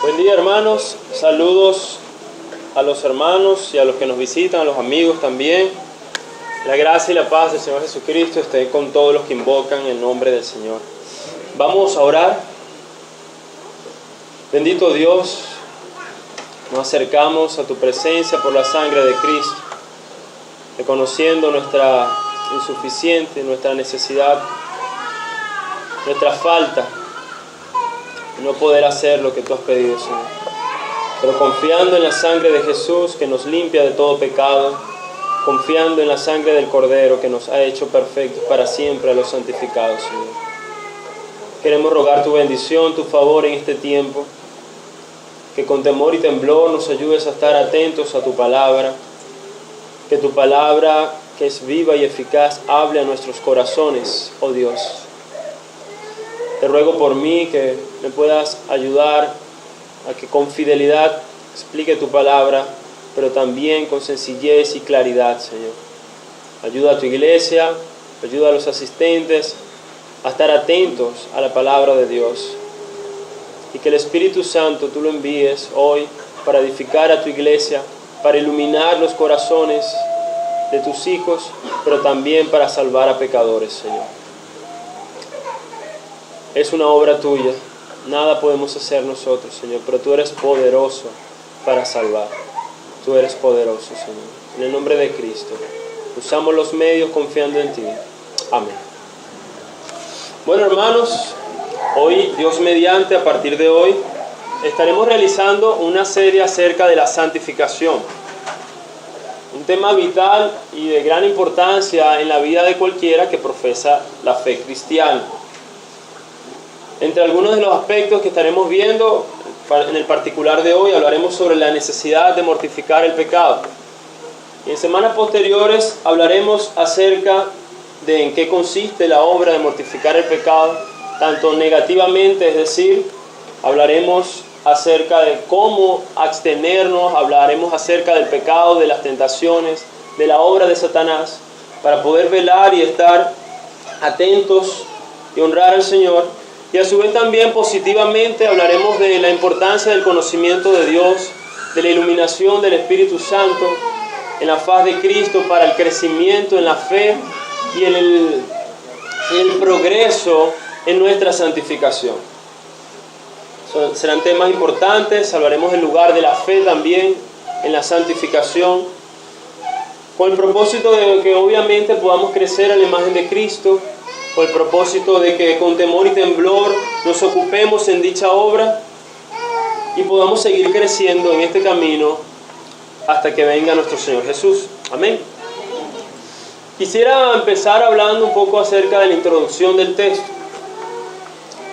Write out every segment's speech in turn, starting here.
Buen día, hermanos. Saludos a los hermanos y a los que nos visitan, a los amigos también. La gracia y la paz del Señor Jesucristo esté con todos los que invocan el nombre del Señor. Vamos a orar. Bendito Dios, nos acercamos a tu presencia por la sangre de Cristo, reconociendo nuestra insuficiencia, nuestra necesidad, nuestra falta de no poder hacer lo que tú has pedido, Señor. Pero confiando en la sangre de Jesús que nos limpia de todo pecado, confiando en la sangre del Cordero que nos ha hecho perfectos para siempre a los santificados, Señor. Queremos rogar tu bendición, tu favor en este tiempo, que con temor y temblor nos ayudes a estar atentos a tu palabra, que tu palabra, que es viva y eficaz, hable a nuestros corazones, oh Dios. Te ruego por mí que me puedas ayudar a que con fidelidad explique tu palabra, pero también con sencillez y claridad, Señor. Ayuda a tu iglesia, ayuda a los asistentes a estar atentos a la palabra de Dios. Y que el Espíritu Santo tú lo envíes hoy para edificar a tu iglesia, para iluminar los corazones de tus hijos, pero también para salvar a pecadores, Señor. Es una obra tuya, nada podemos hacer nosotros, Señor, pero tú eres poderoso para salvar. Tú eres poderoso, Señor. En el nombre de Cristo, usamos los medios confiando en ti. Amén. Bueno, hermanos, hoy, Dios mediante, a partir de hoy, estaremos realizando una serie acerca de la santificación. Un tema vital y de gran importancia en la vida de cualquiera que profesa la fe cristiana. Entre algunos de los aspectos que estaremos viendo, en el particular de hoy, hablaremos sobre la necesidad de mortificar el pecado. Y en semanas posteriores hablaremos acerca de en qué consiste la obra de mortificar el pecado, tanto negativamente, es decir, hablaremos acerca de cómo abstenernos, hablaremos acerca del pecado, de las tentaciones, de la obra de Satanás, para poder velar y estar atentos y honrar al Señor. Y a su vez también positivamente hablaremos de la importancia del conocimiento de Dios, de la iluminación del Espíritu Santo en la faz de Cristo para el crecimiento en la fe y en el progreso en nuestra santificación. Serán temas importantes, hablaremos del lugar de la fe también en la santificación, con el propósito de que obviamente podamos crecer a la imagen de Cristo, con el propósito de que con temor y temblor nos ocupemos en dicha obra y podamos seguir creciendo en este camino hasta que venga nuestro Señor Jesús. Amén. Quisiera empezar hablando un poco acerca de la introducción del texto.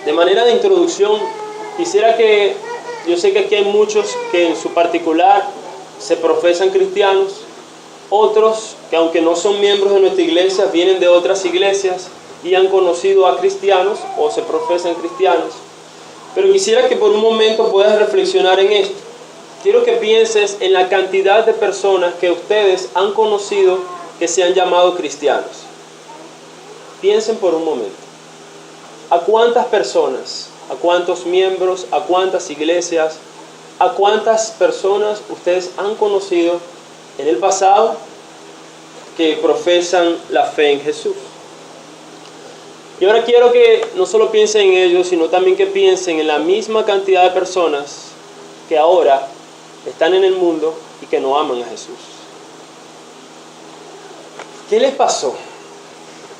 De manera de introducción, quisiera yo sé que aquí hay muchos que en su particular se profesan cristianos, otros que aunque no son miembros de nuestra iglesia, vienen de otras iglesias y han conocido a cristianos o se profesan cristianos. Pero quisiera que por un momento puedas reflexionar en esto. Quiero que pienses en la cantidad de personas que ustedes han conocido que se han llamado cristianos. Piensen por un momento. ¿A cuántas personas, a cuántos miembros, a cuántas iglesias, a cuántas personas ustedes han conocido en el pasado que profesan la fe en Jesús? Y ahora quiero que no solo piensen en ellos, sino también que piensen en la misma cantidad de personas que ahora están en el mundo y que no aman a Jesús. ¿Qué les pasó?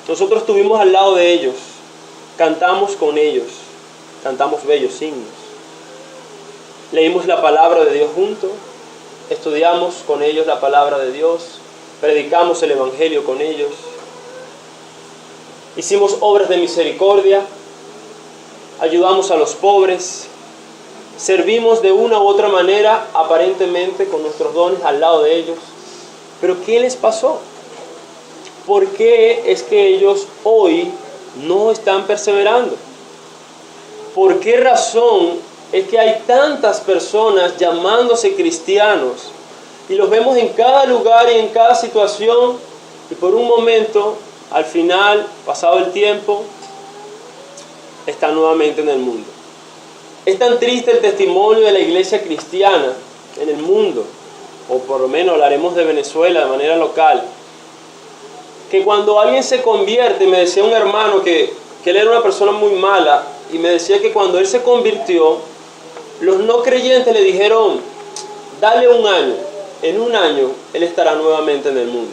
Nosotros estuvimos al lado de ellos, cantamos con ellos, cantamos bellos himnos, leímos la palabra de Dios juntos, estudiamos con ellos la palabra de Dios, predicamos el Evangelio con ellos, hicimos obras de misericordia, ayudamos a los pobres, servimos de una u otra manera, aparentemente con nuestros dones al lado de ellos. Pero ¿qué les pasó? ¿Por qué es que ellos hoy no están perseverando? ¿Por qué razón es que hay tantas personas llamándose cristianos y los vemos en cada lugar y en cada situación y por un momento, al final, pasado el tiempo, están nuevamente en el mundo? Es tan triste el testimonio de la iglesia cristiana en el mundo, o por lo menos hablaremos de Venezuela de manera local, que cuando alguien se convierte, me decía un hermano que él era una persona muy mala, y me decía que cuando él se convirtió, los no creyentes le dijeron, dale un año, en un año él estará nuevamente en el mundo.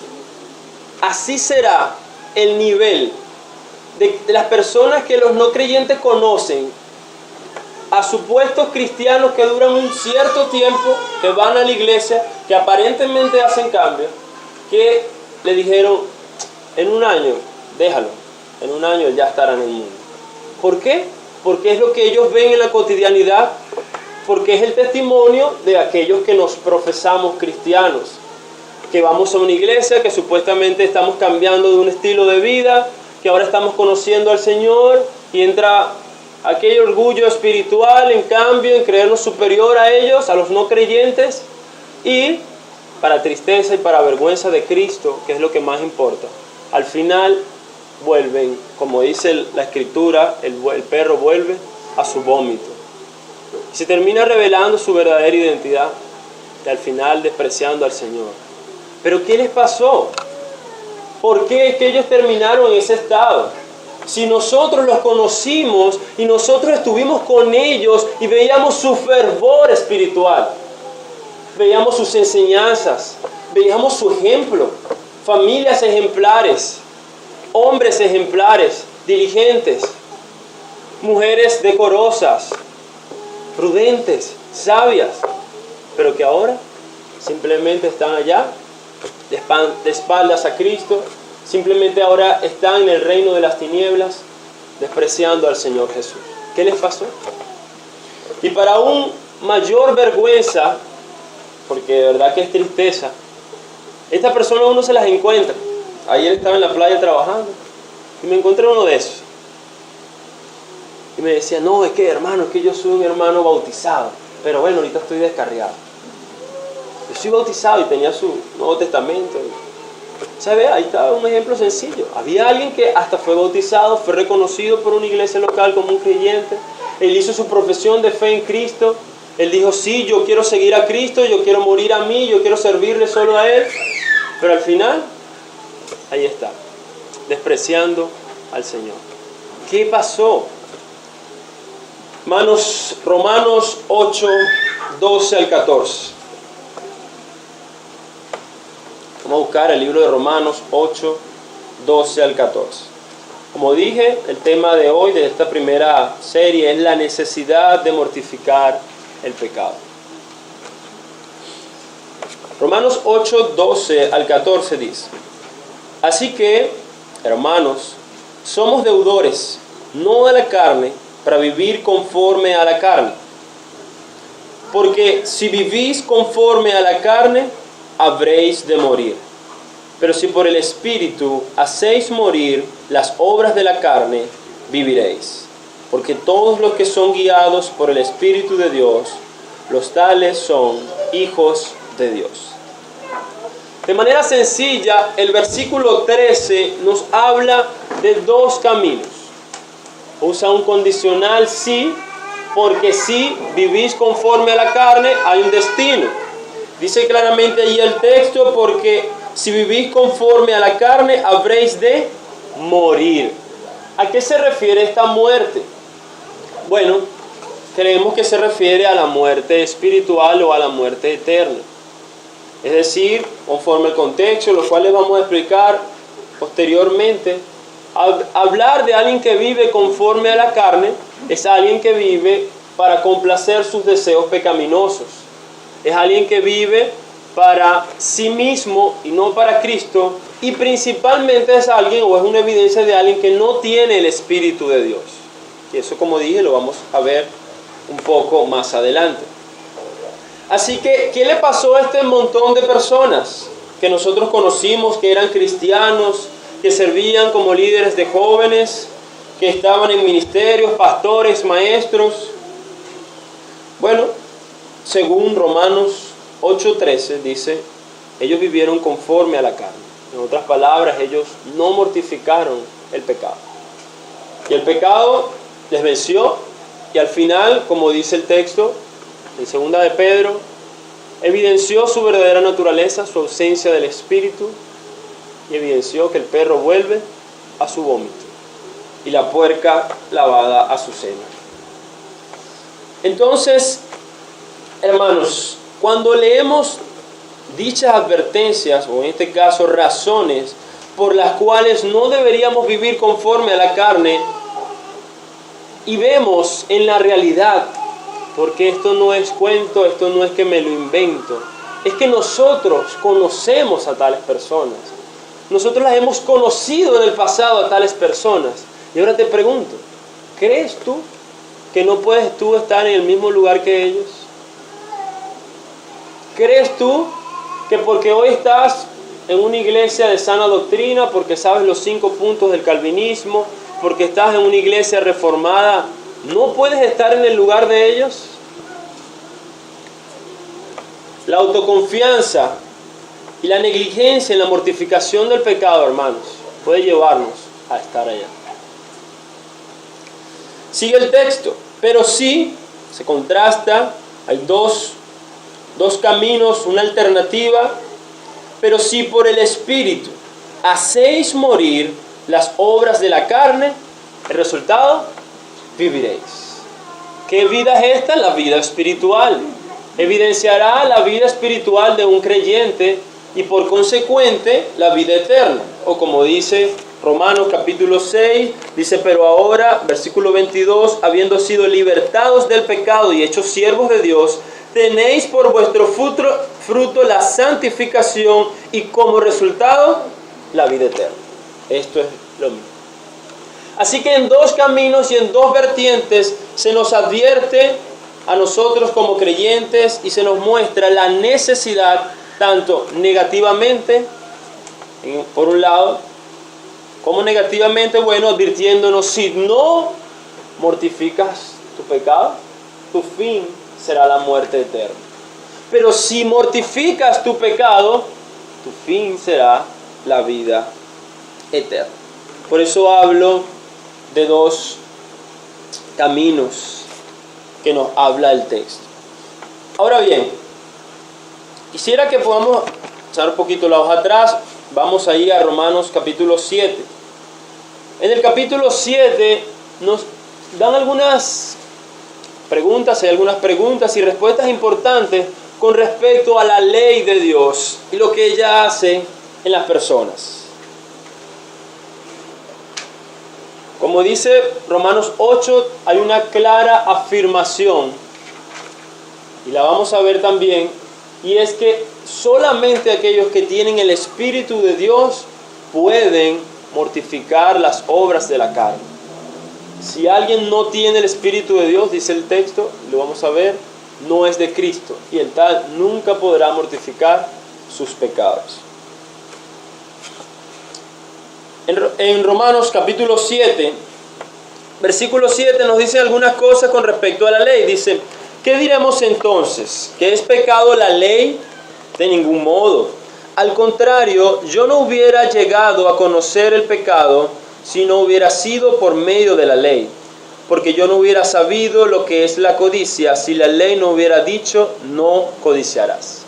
Así será el nivel de las personas que los no creyentes conocen a supuestos cristianos que duran un cierto tiempo, que van a la iglesia, que aparentemente hacen cambios, que le dijeron, en un año, déjalo, en un año él ya estará en el mundo. ¿Por qué? Porque es lo que ellos ven en la cotidianidad, porque es el testimonio de aquellos que nos profesamos cristianos, que vamos a una iglesia, que supuestamente estamos cambiando de un estilo de vida, que ahora estamos conociendo al Señor, y entra aquel orgullo espiritual, en cambio, en creernos superior a ellos, a los no creyentes, y para tristeza y para vergüenza de Cristo, que es lo que más importa, al final vuelven, como dice la Escritura, el perro vuelve a su vómito. Y se termina revelando su verdadera identidad, y al final despreciando al Señor. ¿Pero qué les pasó? ¿Por qué es que ellos terminaron en ese estado? Si nosotros los conocimos y nosotros estuvimos con ellos y veíamos su fervor espiritual, veíamos sus enseñanzas, veíamos su ejemplo, familias ejemplares, hombres ejemplares, diligentes, mujeres decorosas, prudentes, sabias, pero que ahora simplemente están allá, de espaldas a Cristo, simplemente ahora están en el reino de las tinieblas, despreciando al Señor Jesús. ¿Qué les pasó? Y para aún mayor vergüenza, porque de verdad que es tristeza, esta persona uno se las encuentra. Ayer estaba en la playa trabajando y me encontré uno de esos. Y me decía, no, es que yo soy un hermano bautizado, pero bueno, ahorita estoy descarriado. Yo soy bautizado y tenía su Nuevo Testamento. ¿Sabe? Ahí está un ejemplo sencillo. Había alguien que hasta fue bautizado, fue reconocido por una iglesia local como un creyente. Él hizo su profesión de fe en Cristo. Él dijo, sí, yo quiero seguir a Cristo, yo quiero morir a mí, yo quiero servirle solo a Él. Pero al final, ahí está, despreciando al Señor. ¿Qué pasó? Romanos 8, 12 al 14. Vamos a buscar el libro de Romanos 8, 12 al 14. Como dije, el tema de hoy, de esta primera serie, es la necesidad de mortificar el pecado. Romanos 8, 12 al 14 dice, así que, hermanos, somos deudores, no a la carne, para vivir conforme a la carne. Porque si vivís conforme a la carne, habréis de morir. Pero si por el Espíritu hacéis morir las obras de la carne, viviréis. Porque todos los que son guiados por el Espíritu de Dios, los tales son hijos de Dios. De manera sencilla, el versículo 13 nos habla de dos caminos. Usa un condicional sí, porque si vivís conforme a la carne, hay un destino. Dice claramente allí el texto, porque si vivís conforme a la carne, habréis de morir. ¿A qué se refiere esta muerte? Bueno, creemos que se refiere a la muerte espiritual o a la muerte eterna. Es decir, conforme al contexto, lo cual les vamos a explicar posteriormente, hablar de alguien que vive conforme a la carne es alguien que vive para complacer sus deseos pecaminosos. Es alguien que vive para sí mismo y no para Cristo, y principalmente es alguien o es una evidencia de alguien que no tiene el Espíritu de Dios. Y eso, como dije, lo vamos a ver un poco más adelante. Así que, ¿qué le pasó a este montón de personas que nosotros conocimos, que eran cristianos, que servían como líderes de jóvenes, que estaban en ministerios, pastores, maestros? Bueno, según Romanos 8:13 dice, ellos vivieron conforme a la carne. En otras palabras, ellos no mortificaron el pecado. Y el pecado les venció Y al final, como dice el texto, en 2 de Pedro, evidenció su verdadera naturaleza, su ausencia del espíritu, y evidenció que el perro vuelve a su vómito y la puerca lavada a su seno. Entonces, hermanos, cuando leemos dichas advertencias, o en este caso razones, por las cuales no deberíamos vivir conforme a la carne, y vemos en la realidad, porque esto no es cuento, esto no es que me lo invento, es que nosotros conocemos a tales personas. Nosotros las hemos conocido en el pasado a tales personas. Y ahora te pregunto, ¿crees tú que no puedes tú estar en el mismo lugar que ellos? ¿Crees tú que porque hoy estás en una iglesia de sana doctrina, porque sabes los 5 puntos del calvinismo, porque estás en una iglesia reformada, no puedes estar en el lugar de ellos? La autoconfianza y la negligencia en la mortificación del pecado, hermanos, puede llevarnos a estar allá. Sigue el texto, pero sí se contrasta, hay dos caminos, una alternativa, pero si por el Espíritu hacéis morir las obras de la carne, el resultado, viviréis. ¿Qué vida es esta? La vida espiritual. Evidenciará la vida espiritual de un creyente y por consecuente la vida eterna. O como dice Romanos capítulo 6, dice, pero ahora, versículo 22, habiendo sido libertados del pecado y hechos siervos de Dios, tenéis por vuestro fruto la santificación y como resultado la vida eterna. Esto es lo mismo. Así que en 2 caminos y en 2 vertientes se nos advierte a nosotros como creyentes y se nos muestra la necesidad, tanto negativamente, por un lado, como negativamente, bueno, advirtiéndonos, si no mortificas tu pecado, tu fin será la muerte eterna. Pero si mortificas tu pecado, tu fin será la vida eterna. Por eso hablo de 2 caminos que nos habla el texto. Ahora bien, quisiera que podamos echar un poquito la hoja atrás. Vamos ahí a Romanos capítulo 7. En el capítulo 7 nos dan algunas preguntas, hay algunas preguntas y respuestas importantes con respecto a la ley de Dios y lo que ella hace en las personas. Como dice Romanos 8, hay una clara afirmación, y la vamos a ver también, y es que solamente aquellos que tienen el Espíritu de Dios pueden mortificar las obras de la carne. Si alguien no tiene el Espíritu de Dios, dice el texto, lo vamos a ver, no es de Cristo, y el tal nunca podrá mortificar sus pecados. En Romanos capítulo 7, versículo 7 nos dice algunas cosas con respecto a la ley. Dice, ¿qué diremos entonces? ¿Que es pecado la ley? De ningún modo. Al contrario, yo no hubiera llegado a conocer el pecado si no hubiera sido por medio de la ley. Porque yo no hubiera sabido lo que es la codicia si la ley no hubiera dicho, no codiciarás.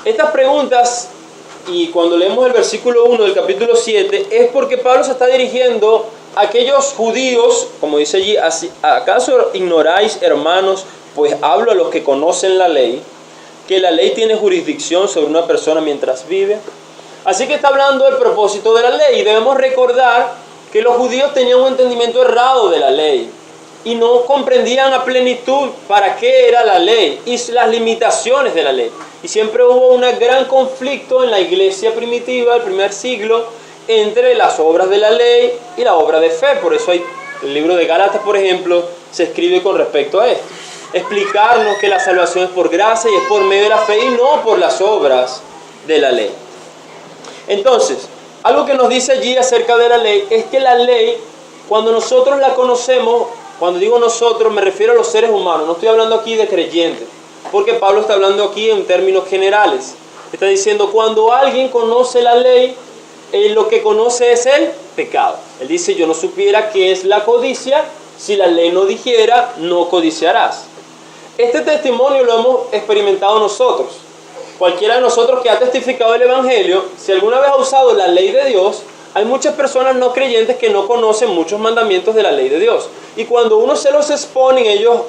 Estas preguntas, y cuando leemos el versículo 1 del capítulo 7, es porque Pablo se está dirigiendo a aquellos judíos, como dice allí, ¿acaso ignoráis, hermanos, pues hablo a los que conocen la ley, que la ley tiene jurisdicción sobre una persona mientras vive? Así que está hablando del propósito de la ley, y debemos recordar que los judíos tenían un entendimiento errado de la ley, y no comprendían a plenitud para qué era la ley, y las limitaciones de la ley. Y siempre hubo un gran conflicto en la iglesia primitiva, el primer siglo, entre las obras de la ley y la obra de fe. Por eso el libro de Gálatas, por ejemplo, se escribe con respecto a esto. Explicarnos que la salvación es por gracia y es por medio de la fe y no por las obras de la ley. Entonces, algo que nos dice allí acerca de la ley es que la ley, cuando nosotros la conocemos, cuando digo nosotros me refiero a los seres humanos, no estoy hablando aquí de creyentes, porque Pablo está hablando aquí en términos generales. Está diciendo, cuando alguien conoce la ley, lo que conoce es el pecado. Él dice, yo no supiera qué es la codicia Si la ley no dijera, no codiciarás. Este testimonio lo hemos experimentado nosotros. Cualquiera de nosotros que ha testificado el Evangelio, si alguna vez ha usado la ley de Dios, hay muchas personas no creyentes que no conocen muchos mandamientos de la ley de Dios. Y cuando uno se los expone, ellos,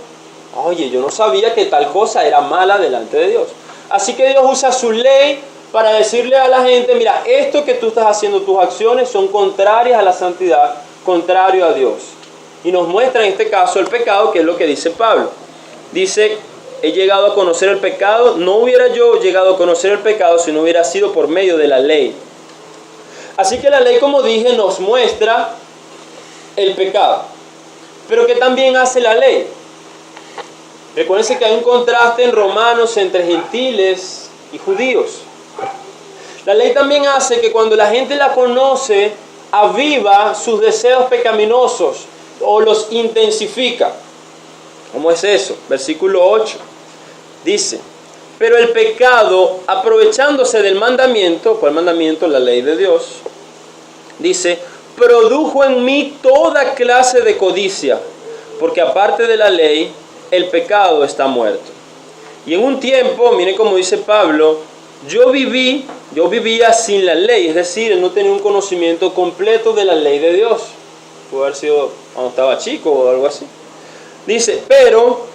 oye, yo no sabía que tal cosa era mala delante de Dios. Así que Dios usa su ley para decirle a la gente, mira, esto que tú estás haciendo, tus acciones son contrarias a la santidad, contrario a Dios. Y nos muestra en este caso el pecado, que es lo que dice Pablo. Dice, he llegado a conocer el pecado, no hubiera yo llegado a conocer el pecado si no hubiera sido por medio de la ley. Así que la ley, como dije, nos muestra el pecado. Pero ¿qué también hace la ley? Recuérdense que hay un contraste en Romanos entre gentiles y judíos. La ley también hace que cuando la gente la conoce, aviva sus deseos pecaminosos o los intensifica. ¿Cómo es eso? Versículo 8 dice, pero el pecado, aprovechándose del mandamiento, ¿cuál mandamiento? La ley de Dios, dice, produjo en mí toda clase de codicia, porque aparte de la ley, el pecado está muerto. Y en un tiempo, miren cómo dice Pablo, yo vivía sin la ley, es decir, no tenía un conocimiento completo de la ley de Dios. Puede haber sido cuando estaba chico o algo así. Dice, pero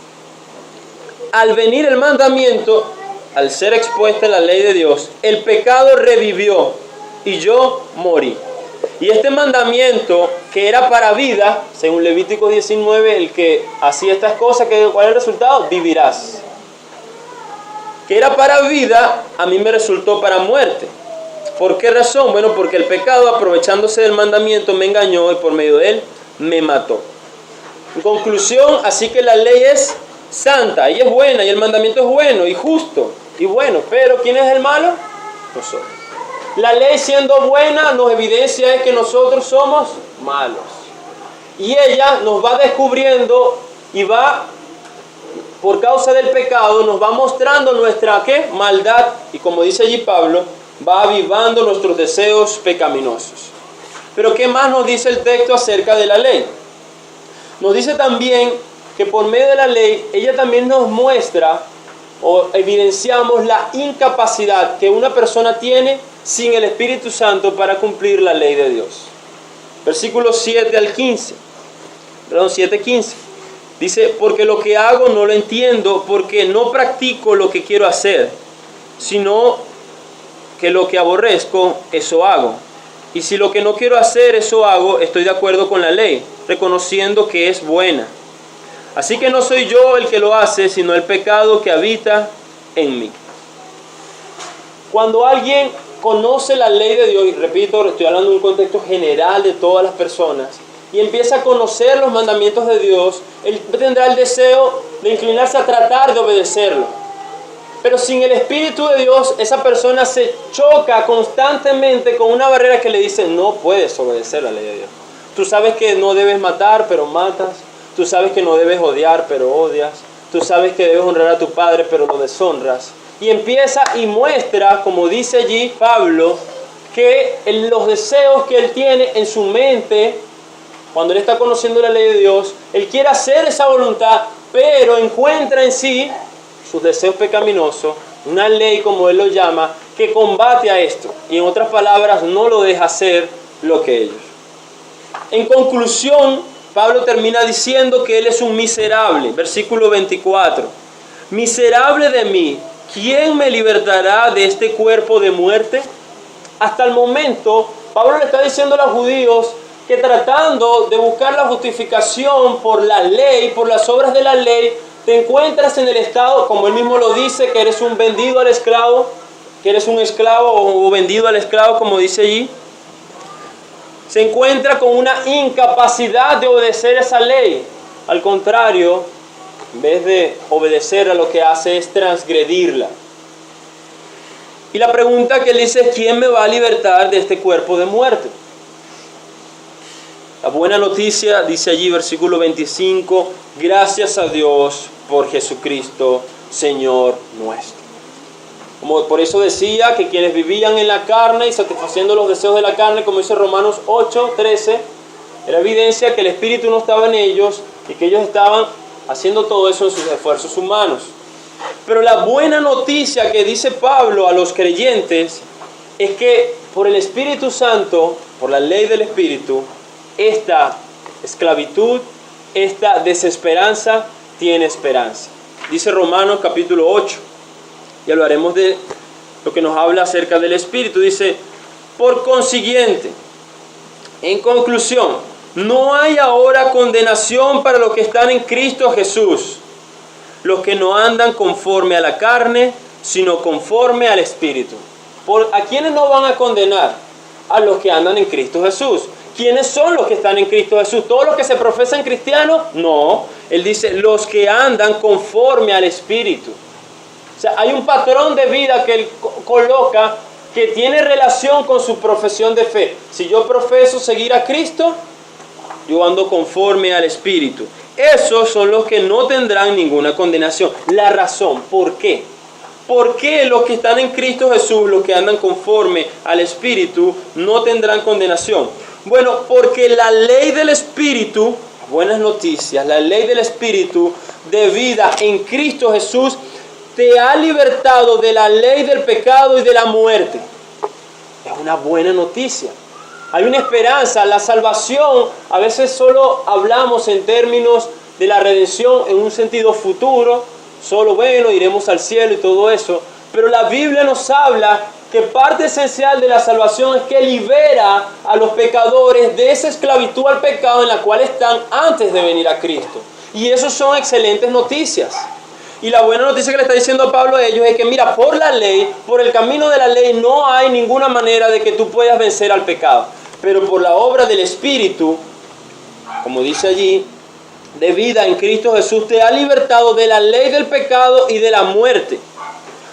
al venir el mandamiento, al ser expuesta la ley de Dios, el pecado revivió y yo morí. Y este mandamiento, que era para vida, según Levítico 19, el que hacía estas cosas, ¿cuál es el resultado? Vivirás. Que era para vida, a mí me resultó para muerte. ¿Por qué razón? Bueno, porque el pecado, aprovechándose del mandamiento, me engañó y por medio de él me mató. En conclusión, así que la ley es santa y es buena, y el mandamiento es bueno y justo y bueno, pero ¿quién es el malo? Nosotros. La ley, siendo buena, nos evidencia es que nosotros somos malos. Y ella nos va descubriendo y va, por causa del pecado, nos va mostrando nuestra ¿qué? Maldad. Y como dice allí Pablo, va avivando nuestros deseos pecaminosos. Pero ¿qué más nos dice el texto acerca de la ley? Nos dice también que por medio de la ley, ella también nos muestra o evidenciamos la incapacidad que una persona tiene sin el Espíritu Santo para cumplir la ley de Dios. Versículos 7 al 15. Perdón, 7:15. Dice, porque lo que hago no lo entiendo, porque no practico lo que quiero hacer, sino que lo que aborrezco, eso hago. Y si lo que no quiero hacer, eso hago, estoy de acuerdo con la ley, reconociendo que es buena. Así que no soy yo el que lo hace, sino el pecado que habita en mí. Cuando alguien conoce la ley de Dios, y repito, estoy hablando de un contexto general de todas las personas, y empieza a conocer los mandamientos de Dios, él tendrá el deseo de inclinarse a tratar de obedecerlo. Pero sin el Espíritu de Dios, esa persona se choca constantemente con una barrera que le dice, no puedes obedecer la ley de Dios. Tú sabes que no debes matar, pero matas. Tú sabes que no debes odiar, pero odias. Tú sabes que debes honrar a tu padre, pero lo deshonras. Y empieza y muestra, como dice allí Pablo, que los deseos que él tiene en su mente, cuando él está conociendo la ley de Dios, él quiere hacer esa voluntad, pero encuentra en sí sus deseos pecaminosos, una ley, como él lo llama, que combate a esto. Y en otras palabras, no lo deja hacer lo que ellos. En conclusión, Pablo termina diciendo que él es un miserable. Versículo 24. Miserable de mí, ¿quién me libertará de este cuerpo de muerte? Hasta el momento, Pablo le está diciendo a los judíos que tratando de buscar la justificación por la ley, por las obras de la ley, te encuentras en el estado, como él mismo lo dice, que eres un vendido al esclavo, que eres un esclavo o vendido al esclavo, como dice allí. Se encuentra con una incapacidad de obedecer esa ley. Al contrario, en vez de obedecerla, lo que hace es transgredirla. Y la pregunta que él dice es, ¿quién me va a libertar de este cuerpo de muerte? La buena noticia, dice allí versículo 25, gracias a Dios por Jesucristo, Señor nuestro. Como por eso decía que quienes vivían en la carne y satisfaciendo los deseos de la carne, como dice Romanos 8:13, Era evidencia que el Espíritu no estaba en ellos y que ellos estaban haciendo todo eso en sus esfuerzos humanos. Pero la buena noticia que dice Pablo a los creyentes es que por el Espíritu Santo, por la ley del Espíritu, esta esclavitud, esta desesperanza tiene esperanza. Dice Romanos capítulo 8, y hablaremos de lo que nos habla acerca del Espíritu. Dice, por consiguiente, en conclusión, no hay ahora condenación para los que están en Cristo Jesús, los que no andan conforme a la carne, sino conforme al Espíritu. ¿A quiénes no van a condenar? A los que andan en Cristo Jesús. ¿Quiénes son los que están en Cristo Jesús? ¿Todos los que se profesan cristianos? No. Él dice, los que andan conforme al Espíritu. O sea, hay un patrón de vida que él coloca que tiene relación con su profesión de fe. Si yo profeso seguir a Cristo, yo ando conforme al Espíritu. Esos son los que no tendrán ninguna condenación. La razón, ¿por qué? ¿Por qué los que están en Cristo Jesús, los que andan conforme al Espíritu, no tendrán condenación? Bueno, porque la ley del Espíritu, buenas noticias, la ley del Espíritu de vida en Cristo Jesús te ha libertado de la ley del pecado y de la muerte. Es una buena noticia. Hay una esperanza. La salvación, a veces solo hablamos en términos de la redención en un sentido futuro, solo bueno, iremos al cielo y todo eso. Pero la Biblia nos habla que parte esencial de la salvación es que libera a los pecadores de esa esclavitud al pecado en la cual están antes de venir a Cristo. Y eso son excelentes noticias. Y la buena noticia que le está diciendo Pablo a ellos es que mira, por la ley, por el camino de la ley, no hay ninguna manera de que tú puedas vencer al pecado. Pero por la obra del Espíritu, como dice allí, de vida en Cristo Jesús, te ha libertado de la ley del pecado y de la muerte.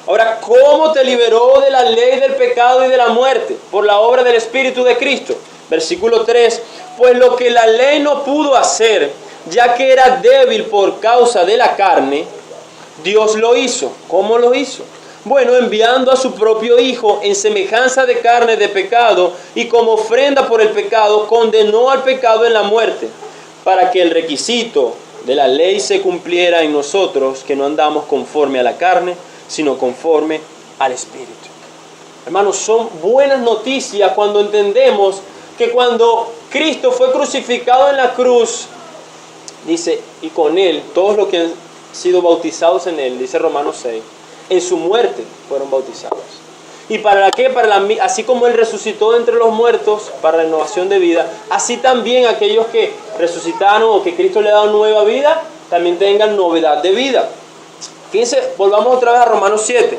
Ahora, ¿cómo te liberó de la ley del pecado y de la muerte? Por la obra del Espíritu de Cristo. Versículo 3, pues lo que la ley no pudo hacer, ya que era débil por causa de la carne, Dios lo hizo. ¿Cómo lo hizo? Bueno, enviando a su propio Hijo en semejanza de carne de pecado, y como ofrenda por el pecado, condenó al pecado en la muerte, para que el requisito de la ley se cumpliera en nosotros, que no andamos conforme a la carne, sino conforme al Espíritu. Hermanos, son buenas noticias cuando entendemos que cuando Cristo fue crucificado en la cruz, dice, y con Él, todos los que han sido bautizados en Él, dice Romanos 6, en su muerte fueron bautizados. ¿Y para qué? Así como Él resucitó de entre los muertos para renovación de vida, así también aquellos que resucitaron o que Cristo le ha dado nueva vida, también tengan novedad de vida. Fíjense, volvamos otra vez a Romanos 7,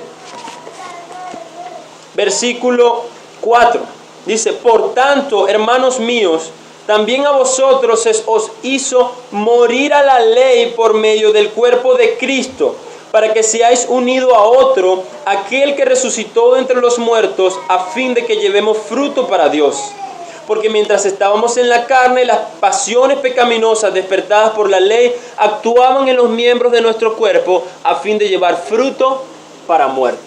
versículo 4. Dice, por tanto, hermanos míos, también a vosotros os hizo morir a la ley por medio del cuerpo de Cristo, para que seáis unidos a otro, aquel que resucitó de entre los muertos, a fin de que llevemos fruto para Dios. Porque mientras estábamos en la carne, las pasiones pecaminosas despertadas por la ley actuaban en los miembros de nuestro cuerpo a fin de llevar fruto para muerte.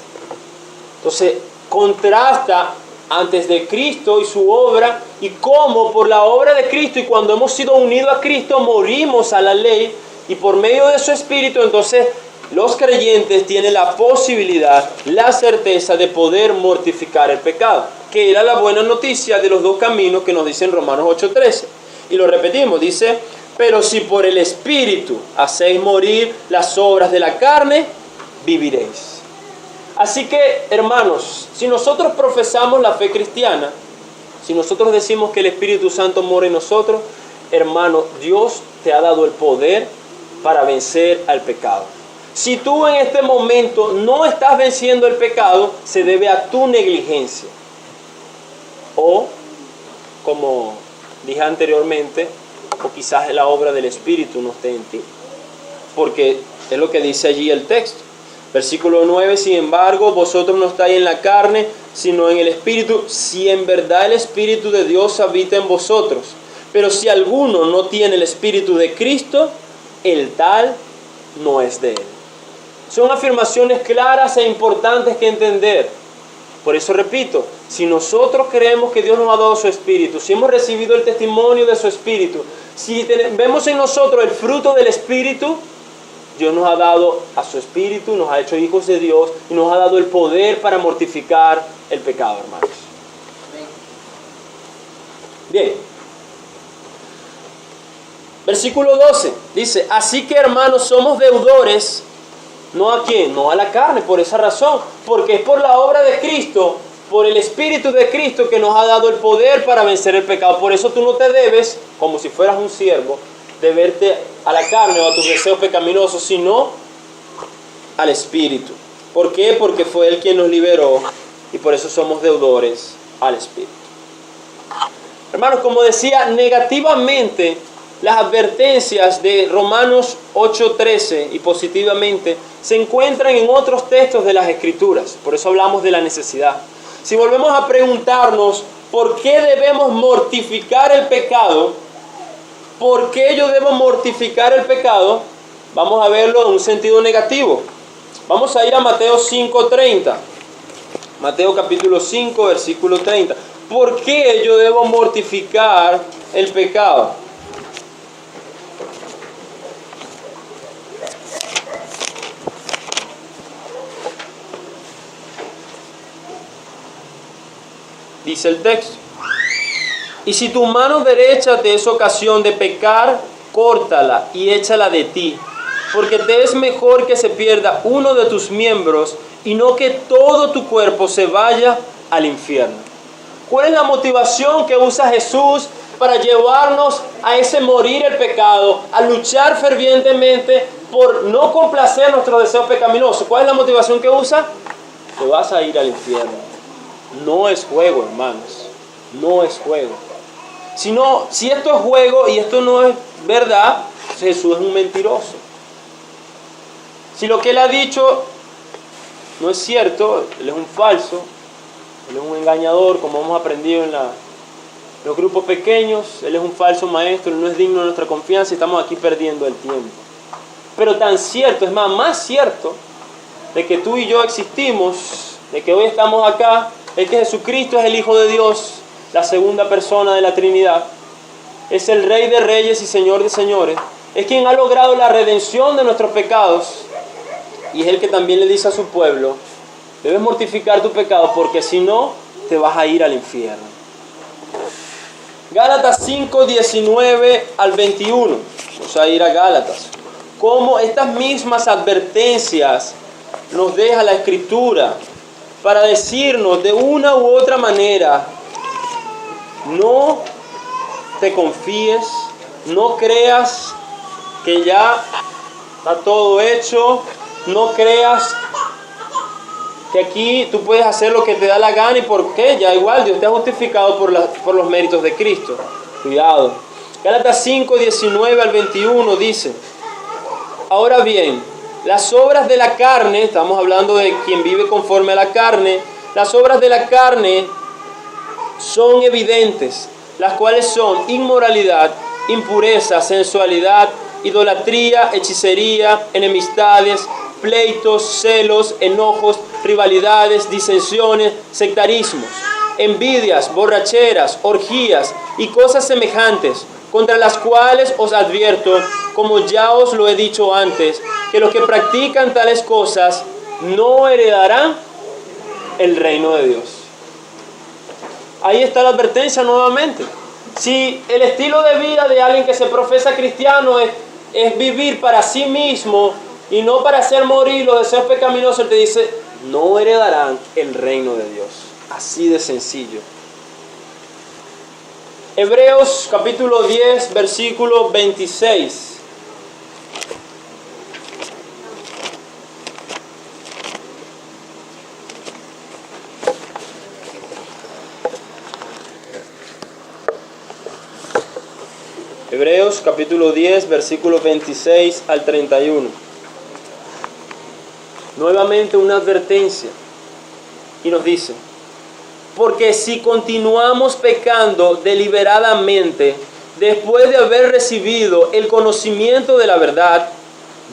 Entonces, contrasta antes de Cristo y su obra, y cómo por la obra de Cristo y cuando hemos sido unidos a Cristo morimos a la ley, y por medio de su Espíritu entonces los creyentes tienen la posibilidad, la certeza de poder mortificar el pecado, que era la buena noticia de los dos caminos que nos dice en Romanos 8:13. Y lo repetimos, dice, pero si por el Espíritu hacéis morir las obras de la carne, viviréis. Así que, hermanos, si nosotros profesamos la fe cristiana, si nosotros decimos que el Espíritu Santo mora en nosotros, hermano, Dios te ha dado el poder para vencer al pecado. Si tú en este momento no estás venciendo el pecado, se debe a tu negligencia. O, como dije anteriormente, o quizás la obra del Espíritu no esté en ti. Porque es lo que dice allí el texto. Versículo 9, sin embargo, vosotros no estáis en la carne, sino en el Espíritu, si en verdad el Espíritu de Dios habita en vosotros. Pero si alguno no tiene el Espíritu de Cristo, el tal no es de él. Son afirmaciones claras e importantes que entender. Por eso repito, si nosotros creemos que Dios nos ha dado su Espíritu, si hemos recibido el testimonio de su Espíritu, si vemos en nosotros el fruto del Espíritu, Dios nos ha dado a su Espíritu, nos ha hecho hijos de Dios y nos ha dado el poder para mortificar el pecado, hermanos. Bien. Versículo 12 dice: así que, hermanos, somos deudores, ¿no a quién? No a la carne, por esa razón, porque es por la obra de Cristo, por el Espíritu de Cristo que nos ha dado el poder para vencer el pecado. Por eso tú no te debes, como si fueras un siervo, deberte a la carne o a tus deseos pecaminosos, sino al Espíritu. ¿Por qué? Porque fue Él quien nos liberó y por eso somos deudores al Espíritu. Hermanos, como decía, negativamente las advertencias de Romanos 8:13 y positivamente se encuentran en otros textos de las Escrituras. Por eso hablamos de la necesidad. Si volvemos a preguntarnos por qué debemos mortificar el pecado, ¿por qué yo debo mortificar el pecado? Vamos a verlo en un sentido negativo. Vamos a ir a Mateo 5:30. Mateo capítulo 5, versículo 30. ¿Por qué yo debo mortificar el pecado? Dice el texto: y si tu mano derecha te es ocasión de pecar, córtala y échala de ti, porque te es mejor que se pierda uno de tus miembros y no que todo tu cuerpo se vaya al infierno. ¿Cuál es la motivación que usa Jesús para llevarnos a ese morir el pecado, a luchar fervientemente por no complacer nuestros deseos pecaminosos? ¿Cuál es la motivación que usa? Te vas a ir al infierno. No es juego, hermanos. No es juego. Si esto es juego y esto no es verdad, Jesús es un mentiroso. Si lo que Él ha dicho no es cierto, Él es un falso, Él es un engañador, como hemos aprendido en los grupos pequeños. Él es un falso maestro, Él no es digno de nuestra confianza y estamos aquí perdiendo el tiempo. Pero tan cierto, es más cierto de que tú y yo existimos, de que hoy estamos acá, es que Jesucristo es el Hijo de Dios, la segunda persona de la Trinidad. Es el Rey de Reyes y Señor de Señores. Es quien ha logrado la redención de nuestros pecados. Y es el que también le dice a su pueblo: debes mortificar tu pecado porque si no, te vas a ir al infierno. Gálatas 5, 19 al 21. Vamos a ir a Gálatas. Cómo estas mismas advertencias nos deja la Escritura para decirnos de una u otra manera: no te confíes, no creas que ya está todo hecho, no creas que aquí tú puedes hacer lo que te da la gana y por qué, ya igual Dios te ha justificado por los méritos de Cristo. Cuidado. Gálatas 5, 19 al 21 dice: ahora bien, las obras de la carne, estamos hablando de quien vive conforme a la carne, las obras de la carne son evidentes, las cuales son inmoralidad, impureza, sensualidad, idolatría, hechicería, enemistades, pleitos, celos, enojos, rivalidades, disensiones, sectarismos, envidias, borracheras, orgías y cosas semejantes, contra las cuales os advierto, como ya os lo he dicho antes, que los que practican tales cosas no heredarán el reino de Dios. Ahí está la advertencia nuevamente. Si el estilo de vida de alguien que se profesa cristiano es vivir para sí mismo y no para hacer morir los deseos pecaminosos, Él te dice: no heredarán el reino de Dios. Así de sencillo. Hebreos capítulo 10, versículo 26. Hebreos capítulo 10, versículo 26 al 31. Nuevamente una advertencia. Y nos dice: porque si continuamos pecando deliberadamente, después de haber recibido el conocimiento de la verdad,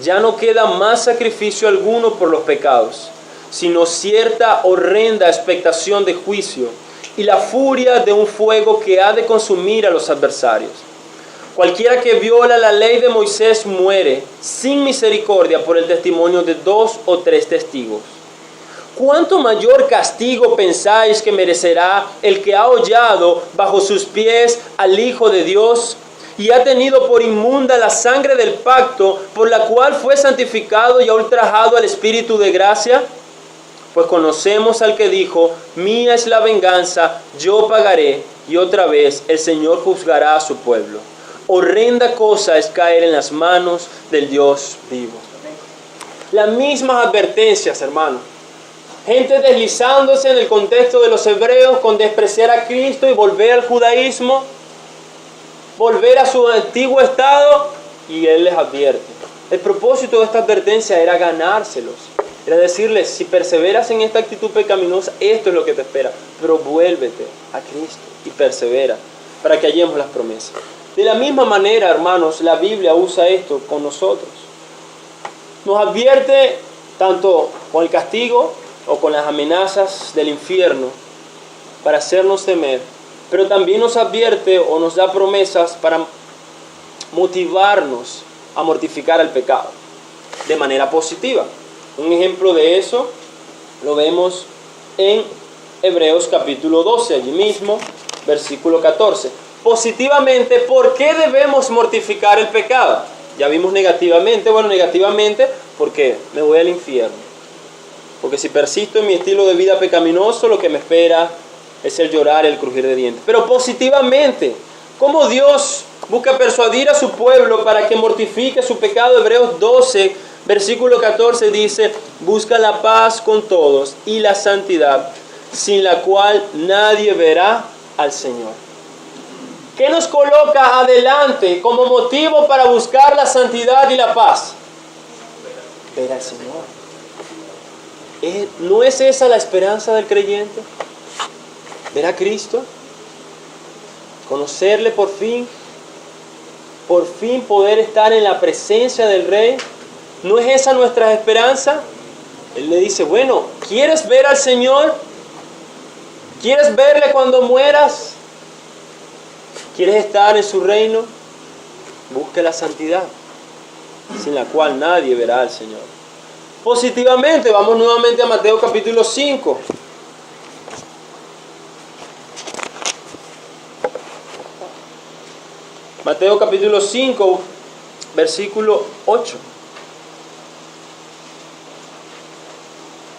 ya no queda más sacrificio alguno por los pecados, sino cierta horrenda expectación de juicio y la furia de un fuego que ha de consumir a los adversarios. Cualquiera que viola la ley de Moisés muere sin misericordia por el testimonio de 2 o 3 testigos. ¿Cuánto mayor castigo pensáis que merecerá el que ha hollado bajo sus pies al Hijo de Dios y ha tenido por inmunda la sangre del pacto por la cual fue santificado y ha ultrajado al Espíritu de gracia? Pues conocemos al que dijo: mía es la venganza, yo pagaré, y otra vez el Señor juzgará a su pueblo. Horrenda cosa es caer en las manos del Dios vivo. Las mismas advertencias, hermanos. Gente deslizándose en el contexto de los hebreos con despreciar a Cristo y volver al judaísmo, volver a su antiguo estado, y Él les advierte. El propósito de esta advertencia era ganárselos. Era decirles: si perseveras en esta actitud pecaminosa, esto es lo que te espera. Pero vuélvete a Cristo y persevera para que hallemos las promesas. De la misma manera, hermanos, la Biblia usa esto con nosotros. Nos advierte tanto con el castigo o con las amenazas del infierno para hacernos temer, pero también nos advierte o nos da promesas para motivarnos a mortificar el pecado de manera positiva. Un ejemplo de eso lo vemos en Hebreos capítulo 12, allí mismo, versículo 14. Positivamente, ¿por qué debemos mortificar el pecado? Ya vimos negativamente. Bueno, negativamente porque me voy al infierno. Porque si persisto en mi estilo de vida pecaminoso, lo que me espera es el llorar y el crujir de dientes. Pero positivamente, ¿cómo Dios busca persuadir a su pueblo para que mortifique su pecado? Hebreos 12, versículo 14 dice: busca la paz con todos y la santidad, sin la cual nadie verá al Señor. ¿Qué nos coloca adelante como motivo para buscar la santidad y la paz? Ver al Señor. ¿No es esa la esperanza del creyente? Ver a Cristo, conocerle por fin poder estar en la presencia del Rey. ¿No es esa nuestra esperanza? Él le dice: bueno, ¿quieres ver al Señor? ¿Quieres verle cuando mueras? ¿Quieres estar en su reino? Busque la santidad, sin la cual nadie verá al Señor. Positivamente, vamos nuevamente a Mateo capítulo 5. Mateo capítulo 5, versículo 8.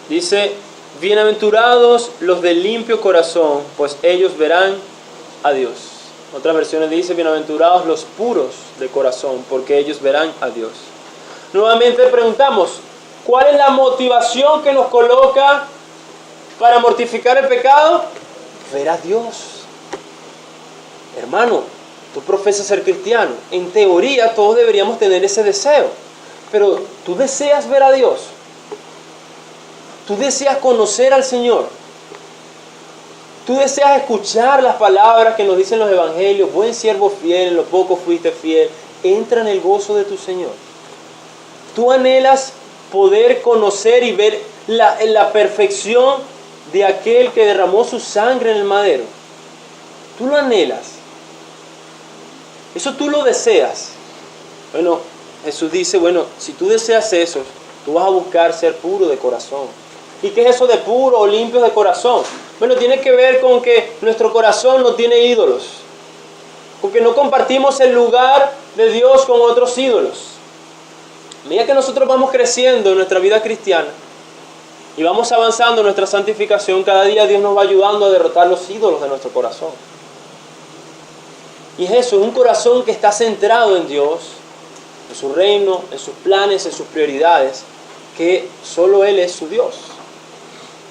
Dice: bienaventurados los de limpio corazón, pues ellos verán a Dios. Otras versiones dice: bienaventurados los puros de corazón, porque ellos verán a Dios. Nuevamente preguntamos: ¿cuál es la motivación que nos coloca para mortificar el pecado? Ver a Dios. Hermano, tú profesas ser cristiano. En teoría todos deberíamos tener ese deseo. Pero ¿tú deseas ver a Dios? ¿Tú deseas conocer al Señor? ¿Tú deseas escuchar las palabras que nos dicen los evangelios? Buen siervo fiel, en lo poco fuiste fiel. Entra en el gozo de tu Señor. ¿Tú anhelas poder conocer y ver la perfección de aquel que derramó su sangre en el madero? ¿Tú lo anhelas? ¿Eso tú lo deseas? Bueno, Jesús dice: bueno, si tú deseas eso, tú vas a buscar ser puro de corazón. ¿Y qué es eso de puro o limpio de corazón? Bueno, tiene que ver con que nuestro corazón no tiene ídolos, con que no compartimos el lugar de Dios con otros ídolos. A medida que nosotros vamos creciendo en nuestra vida cristiana y vamos avanzando en nuestra santificación, cada día Dios nos va ayudando a derrotar los ídolos de nuestro corazón. Y es eso, un corazón que está centrado en Dios, en su reino, en sus planes, en sus prioridades, que solo Él es su Dios.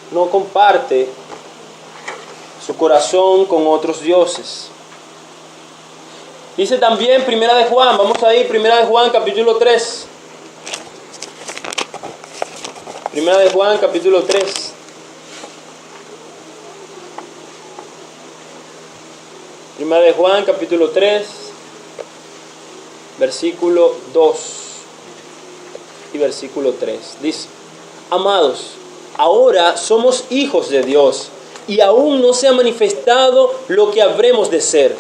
No comparte su corazón con otros dioses. Dice también Primera de Juan, vamos a ir, Primera de Juan capítulo 3. Primera de Juan capítulo 3. Primera de Juan capítulo 3, versículo 2 y versículo 3. Dice: amados, Ahora somos hijos de Dios y aún no se ha manifestado lo que habremos de ser.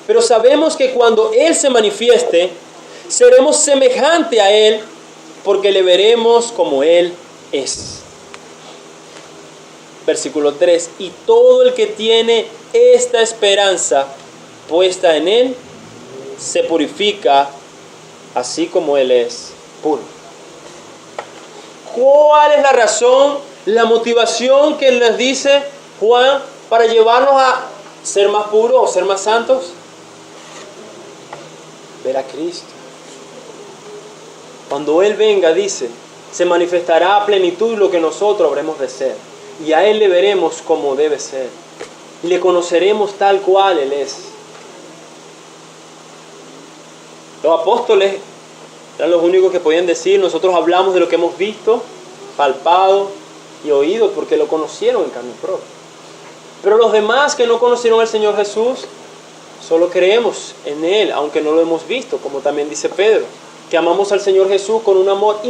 Pero sabemos que cuando Él se manifieste, seremos semejantes a Él porque le veremos como Él es. Versículo 3. Y todo el que tiene esta esperanza puesta en Él, se purifica así como Él es puro. ¿Cuál es la razón, la motivación que nos dice Juan para llevarnos a ser más puros o ser más santos? Ver a Cristo. Cuando Él venga, dice, se manifestará a plenitud lo que nosotros habremos de ser. Y a Él le veremos como debe ser. Y le conoceremos tal cual Él es. Los apóstoles eran los únicos que podían decir, nosotros hablamos de lo que hemos visto, palpado y oído, porque lo conocieron en carne propia. Pero los demás que no conocieron al Señor Jesús, solo creemos en Él, aunque no lo hemos visto, como también dice Pedro, que amamos al Señor Jesús con un amor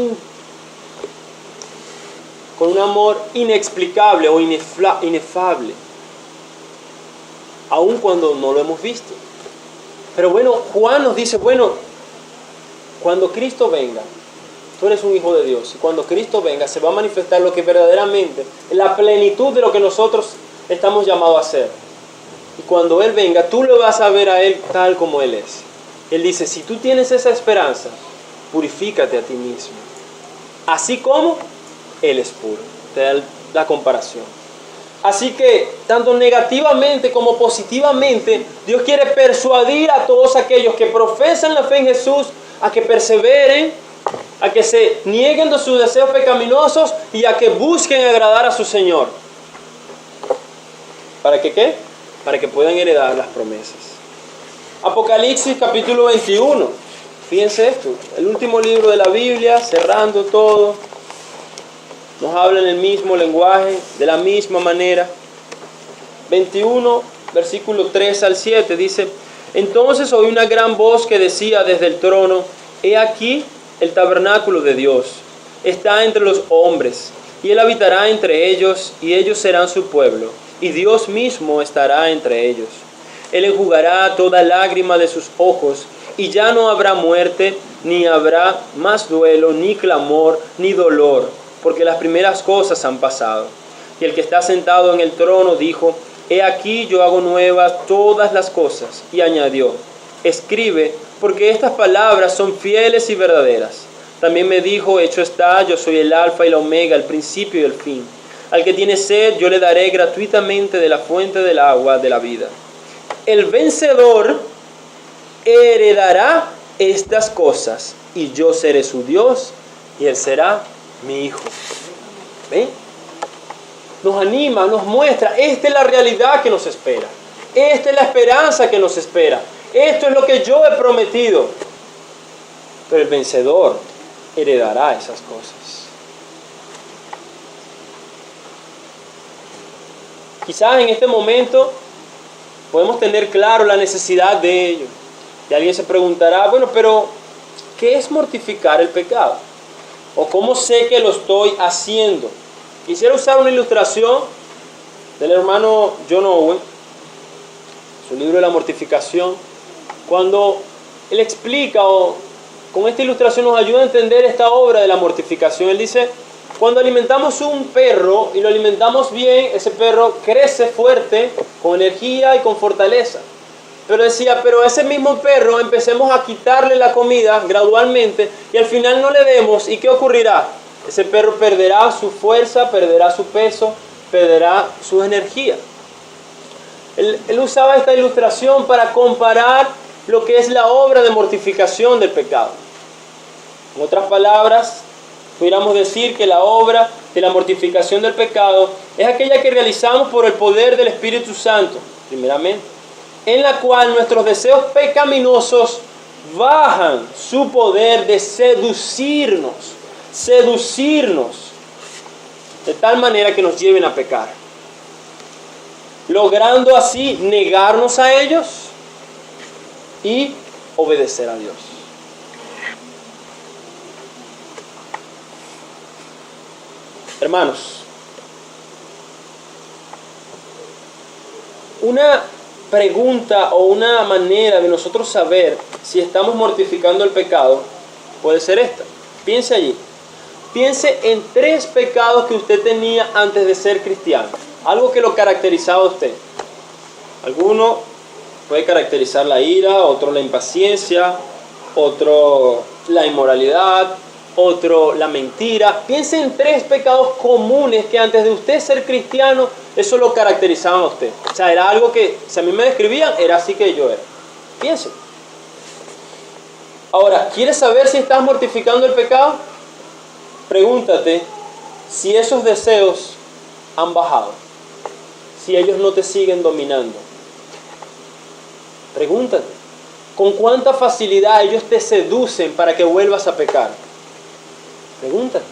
inexplicable o inefable, aun cuando no lo hemos visto. Pero bueno, Juan nos dice, bueno, cuando Cristo venga, tú eres un hijo de Dios, y cuando Cristo venga se va a manifestar lo que verdaderamente es la plenitud de lo que nosotros estamos llamados a ser. Y cuando Él venga, tú lo vas a ver a Él tal como Él es. Él dice, si tú tienes esa esperanza, purifícate a ti mismo, así como Él es puro. Te da la comparación. Así que, tanto negativamente como positivamente, Dios quiere persuadir a todos aquellos que profesan la fe en Jesús a que perseveren, a que se nieguen de sus deseos pecaminosos y a que busquen agradar a su Señor. ¿Para que qué? Para que puedan heredar las promesas. Apocalipsis capítulo 21. Fíjense esto, el último libro de la Biblia, cerrando todo, nos habla en el mismo lenguaje, de la misma manera. 21, versículo 3 al 7, dice: Entonces oí una gran voz que decía desde el trono: He aquí el tabernáculo de Dios, está entre los hombres, y Él habitará entre ellos, y ellos serán su pueblo, y Dios mismo estará entre ellos. Él enjugará toda lágrima de sus ojos, y ya no habrá muerte, ni habrá más duelo, ni clamor, ni dolor, porque las primeras cosas han pasado. Y el que está sentado en el trono dijo: He aquí yo hago nuevas todas las cosas. Y añadió: Escribe, porque estas palabras son fieles y verdaderas. También me dijo: Hecho está, yo soy el alfa y la omega, el principio y el fin. Al que tiene sed, yo le daré gratuitamente de la fuente del agua de la vida. El vencedor heredará estas cosas, y yo seré su Dios, y él será mi hijo. ¿Ven? Nos anima, nos muestra, esta es la realidad que nos espera. Esta es la esperanza que nos espera. Esto es lo que yo he prometido. Pero el vencedor heredará esas cosas. Quizás en este momento podemos tener claro la necesidad de ello. Y alguien se preguntará: bueno, pero ¿qué es mortificar el pecado? ¿O cómo sé que lo estoy haciendo? Quisiera usar una ilustración del hermano John Owen, su libro de la mortificación, cuando él explica, o con esta ilustración nos ayuda a entender esta obra de la mortificación. Él dice: cuando alimentamos un perro y lo alimentamos bien, ese perro crece fuerte, con energía y con fortaleza. Pero decía, pero ese mismo perro empecemos a quitarle la comida gradualmente y al final no le demos, ¿y qué ocurrirá? Ese perro perderá su fuerza, perderá su peso, perderá su energía. Él usaba esta ilustración para comparar lo que es la obra de mortificación del pecado. En otras palabras, pudiéramos decir que la obra de la mortificación del pecado es aquella que realizamos por el poder del Espíritu Santo, primeramente, en la cual nuestros deseos pecaminosos bajan su poder de seducirnos, de tal manera que nos lleven a pecar, logrando así negarnos a ellos y obedecer a Dios. Hermanos, una pregunta o una manera de nosotros saber si estamos mortificando el pecado puede ser esta. Piense allí. Piense en 3 pecados que usted tenía antes de ser cristiano. Algo que lo caracterizaba a usted. Alguno puede caracterizar la ira, otro la impaciencia, otro la inmoralidad, otro la mentira. Piense en 3 pecados comunes que antes de usted ser cristiano, eso lo caracterizaban a usted. O sea, era algo que, si a mí me describían, era así que yo era. Piense. Ahora, ¿quieres saber si estás mortificando el pecado? Pregúntate si esos deseos han bajado, si ellos no te siguen dominando. Pregúntate, ¿con cuánta facilidad ellos te seducen para que vuelvas a pecar? Pregúntate,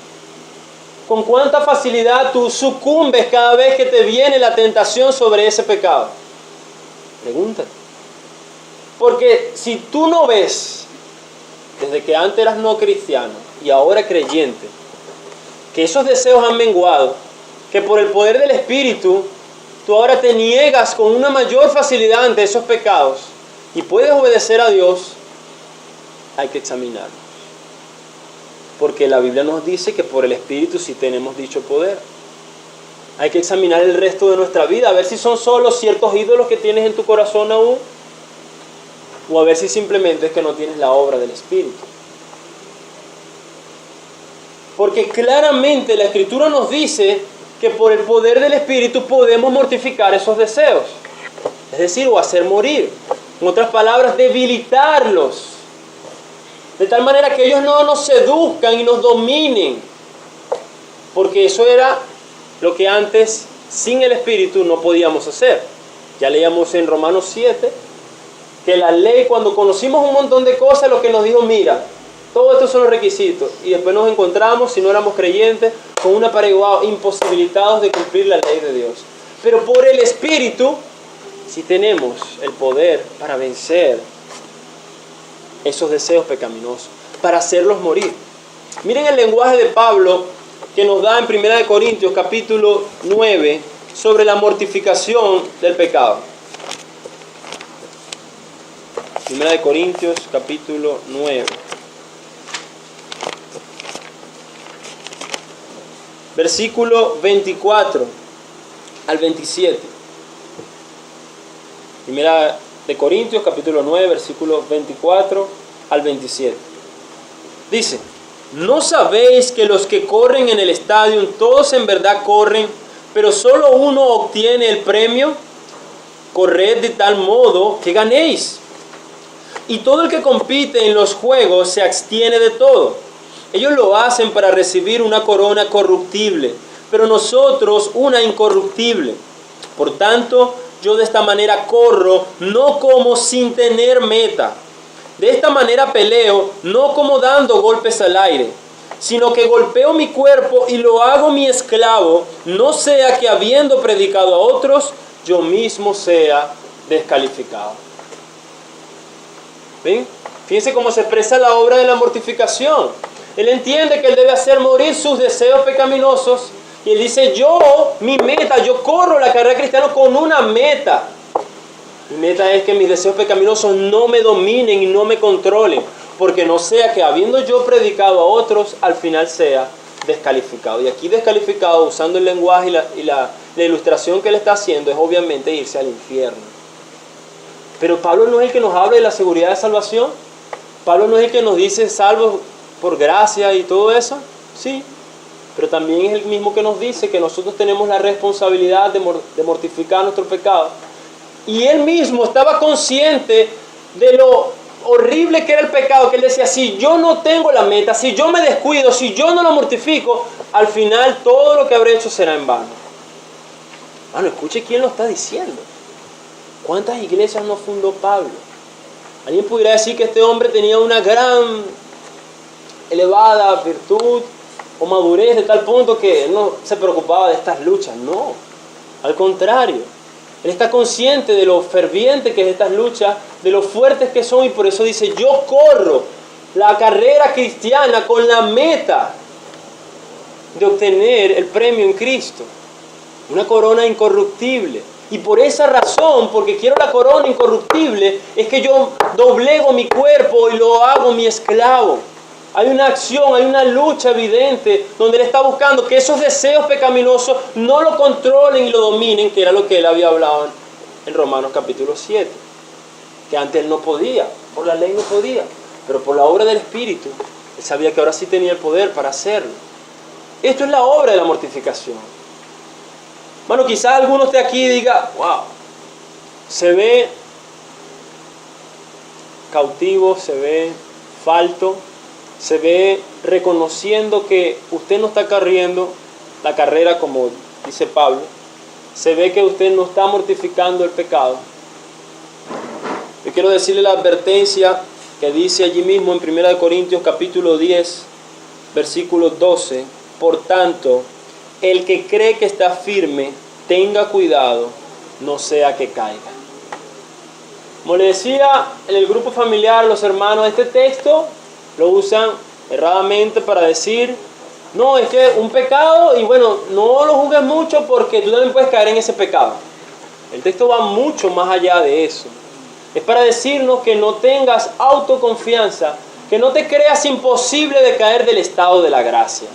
¿con cuánta facilidad tú sucumbes cada vez que te viene la tentación sobre ese pecado? Pregúntate. Porque si tú no ves, desde que antes eras no cristiano y ahora creyente, que esos deseos han menguado, que por el poder del Espíritu tú ahora te niegas con una mayor facilidad ante esos pecados y puedes obedecer a Dios, hay que examinarlos. Porque la Biblia nos dice que por el Espíritu sí tenemos dicho poder. Hay que examinar el resto de nuestra vida, a ver si son solo ciertos ídolos que tienes en tu corazón aún, o a ver si simplemente es que no tienes la obra del Espíritu. Porque claramente la Escritura nos dice que por el poder del Espíritu podemos mortificar esos deseos. Es decir, o hacer morir. En otras palabras, debilitarlos. De tal manera que ellos no nos seduzcan y nos dominen. Porque eso era lo que antes, sin el Espíritu, no podíamos hacer. Ya leíamos en Romanos 7, que la ley, cuando conocimos un montón de cosas, lo que nos dijo, mira, todos estos son los requisitos. Y después nos encontramos, si no éramos creyentes, con una pared imposibilitados de cumplir la ley de Dios. Pero por el Espíritu, sí tenemos el poder para vencer esos deseos pecaminosos, para hacerlos morir. Miren el lenguaje de Pablo que nos da en 1 Corintios capítulo 9 sobre la mortificación del pecado. 1 Corintios capítulo 9. Versículo 24 al 27. 1 Corintios capítulo 9, versículo 24 al 27. Dice: ¿no sabéis que los que corren en el estadio, todos en verdad corren, pero solo uno obtiene el premio? Corred de tal modo que ganéis. Y todo el que compite en los juegos se abstiene de todo. Ellos lo hacen para recibir una corona corruptible, pero nosotros una incorruptible. Por tanto, yo de esta manera corro, no como sin tener meta. De esta manera peleo, no como dando golpes al aire, sino que golpeo mi cuerpo y lo hago mi esclavo, no sea que habiendo predicado a otros, yo mismo sea descalificado. ¿Ven? Fíjense cómo se expresa la obra de la mortificación. Él entiende que él debe hacer morir sus deseos pecaminosos. Y él dice, mi meta, yo corro la carrera cristiana con una meta. Mi meta es que mis deseos pecaminosos no me dominen y no me controlen. Porque no sea que habiendo yo predicado a otros, al final sea descalificado. Y aquí descalificado, usando el lenguaje y la ilustración que él está haciendo, es obviamente irse al infierno. Pero Pablo no es el que nos habla de la seguridad de salvación. Pablo no es el que nos dice salvo por gracia y todo eso. Sí, pero también es el mismo que nos dice que nosotros tenemos la responsabilidad de mortificar nuestro pecado. Y él mismo estaba consciente de lo horrible que era el pecado, que él decía, si yo no tengo la meta, si yo me descuido, si yo no lo mortifico, al final todo lo que habré hecho será en vano. Bueno, escuche quién lo está diciendo. ¿Cuántas iglesias no fundó Pablo? Alguien pudiera decir que este hombre tenía una gran, elevada virtud o madurez de tal punto que él no se preocupaba de estas luchas. No, al contrario. Él está consciente de lo ferviente que es estas luchas, de lo fuertes que son, y por eso dice, yo corro la carrera cristiana con la meta de obtener el premio en Cristo, una corona incorruptible. Y por esa razón, porque quiero la corona incorruptible, es que yo doblego mi cuerpo y lo hago mi esclavo. Hay una acción, hay una lucha evidente donde Él está buscando que esos deseos pecaminosos no lo controlen y lo dominen, que era lo que Él había hablado en Romanos capítulo 7. Que antes Él no podía, por la ley no podía, pero por la obra del Espíritu, Él sabía que ahora sí tenía el poder para hacerlo. Esto es la obra de la mortificación. Bueno, quizás alguno esté aquí y diga, wow, se ve cautivo, se ve falto, se ve reconociendo que usted no está corriendo la carrera como dice Pablo, se ve que usted no está mortificando el pecado. Yo quiero decirle la advertencia que dice allí mismo en 1 Corintios capítulo 10, versículo 12. Por tanto, el que cree que está firme, tenga cuidado, no sea que caiga. Como le decía en el grupo familiar, los hermanos, este texto lo usan erradamente para decir, no, es que un pecado, y bueno, no lo juzgues mucho porque tú también puedes caer en ese pecado. El texto va mucho más allá de eso. Es para decirnos que no tengas autoconfianza, que no te creas imposible de caer del estado de la gracia.